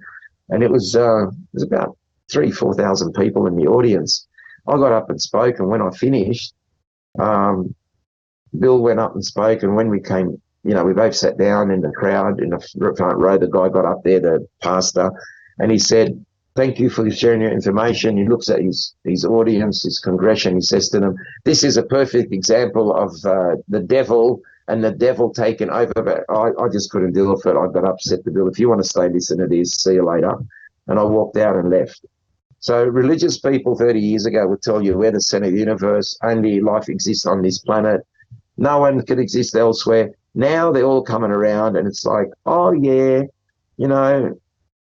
and it was about 4,000 people in the audience. I got up and spoke, and when I finished, Bill went up and spoke, and when we came, we both sat down in the crowd in the front row. The guy got up there, the pastor, and he said, "Thank you for sharing your information." He looks at his audience, his congregation. He says to them, "This is a perfect example of the devil and the devil taken over." But I just couldn't deal with it. I got upset to Bill. "If you want to stay, listen to this. See you later." And I walked out and left. So religious people 30 years ago would tell you we're the center of the universe. Only life exists on this planet. No one could exist elsewhere. Now they're all coming around, and it's like, oh, yeah,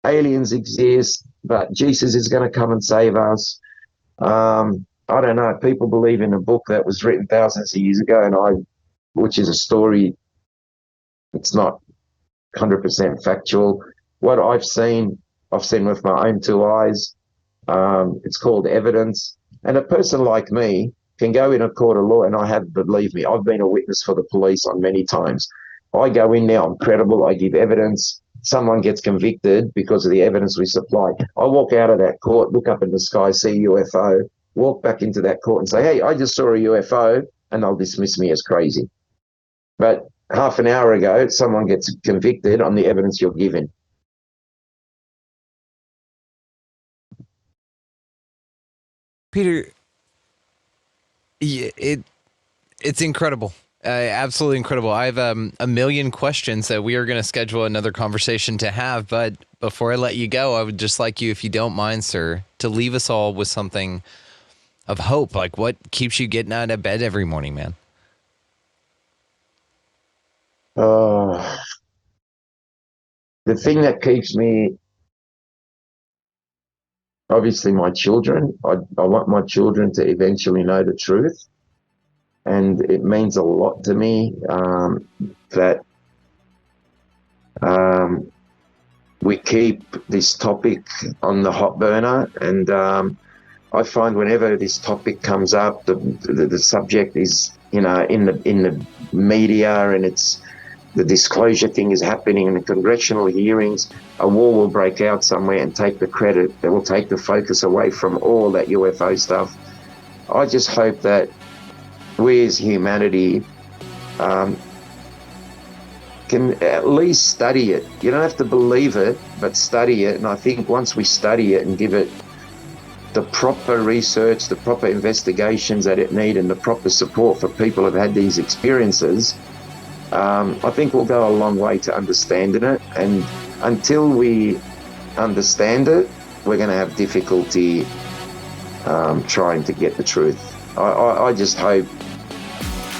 aliens exist, but Jesus is going to come and save us. I don't know. People believe in a book that was written thousands of years ago, which is a story. It's not 100% factual. What I've seen with my own two eyes. It's called evidence. And a person like me can go in a court of law, and believe me, I've been a witness for the police on many times. I go in there, I'm credible, I give evidence. Someone gets convicted because of the evidence we supply. I walk out of that court, look up in the sky, see a UFO, walk back into that court and say, "Hey, I just saw a UFO," and they'll dismiss me as crazy. But half an hour ago, someone gets convicted on the evidence you're giving. Peter, it's incredible. Absolutely incredible. I have a million questions that we are going to schedule another conversation to have. But before I let you go, I would just like you, if you don't mind, sir, to leave us all with something of hope. Like, what keeps you getting out of bed every morning, man? The thing that keeps me, obviously, my children. I want my children to eventually know the truth. And it means a lot to me that we keep this topic on the hot burner. And I find whenever this topic comes up, the subject is, in the media, and the disclosure thing is happening in the congressional hearings, a war will break out somewhere and take the credit. It will take the focus away from all that UFO stuff. I just hope that we as humanity can at least study it. You don't have to believe it, but study it. And I think once we study it and give it the proper research, the proper investigations that it needs, and the proper support for people who've had these experiences, I think we'll go a long way to understanding it. And until we understand it, we're going to have difficulty trying to get the truth. I just hope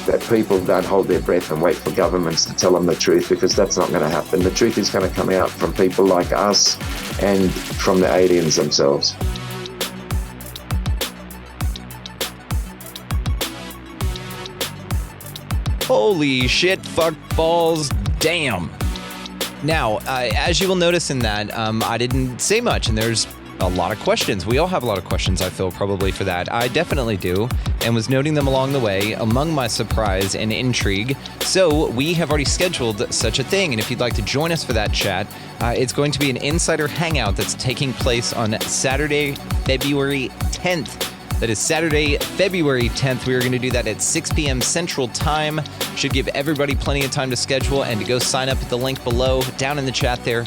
that people don't hold their breath and wait for governments to tell them the truth, because that's not going to happen. The truth is going to come out from people like us and from the aliens themselves. Holy shit, fuck balls, damn. Now, as you will notice in that, I didn't say much, and there's a lot of questions. We all have a lot of questions, I feel, probably for that. I definitely do, and was noting them along the way among my surprise and intrigue. So we have already scheduled such a thing, and if you'd like to join us for that chat, it's going to be an insider hangout that's taking place on Saturday, February 10th. That is Saturday, February 10th. We are going to do that at 6 p.m. Central Time. Should give everybody plenty of time to schedule and to go sign up at the link below, down in the chat there.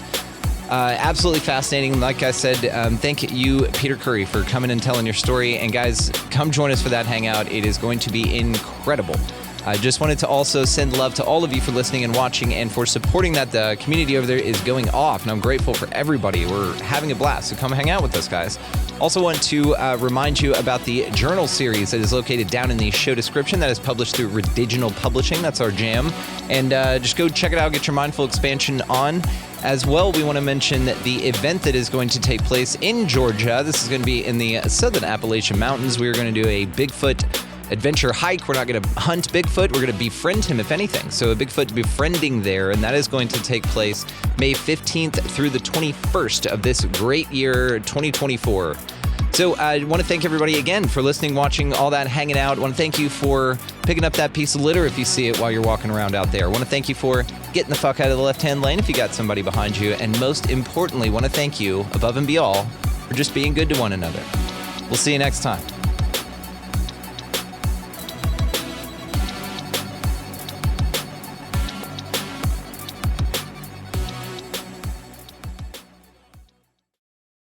Absolutely fascinating. Like I said, thank you, Peter Khoury, for coming and telling your story. And guys, come join us for that hangout. It is going to be incredible. I just wanted to also send love to all of you for listening and watching and for supporting that. The community over there is going off, and I'm grateful for everybody. We're having a blast, so come hang out with us, guys. Also want to remind you about the journal series that is located down in the show description. That is published through Rediginal Publishing. That's our jam. And just go check it out, get your mindful expansion on. As well, we want to mention the event that is going to take place in Georgia. This is going to be in the Southern Appalachian Mountains. We are going to do a Bigfoot adventure hike. We're not going to hunt Bigfoot. We're going to befriend him, if anything. So a Bigfoot befriending there, and that is going to take place May 15th through the 21st of this great year, 2024. So I want to thank everybody again for listening, watching, all that, hanging out. I want to thank you for picking up that piece of litter if you see it while you're walking around out there. I want to thank you for getting the fuck out of the left-hand lane if you got somebody behind you. And most importantly, I want to thank you, above and beyond, or just being good to one another. We'll see you next time.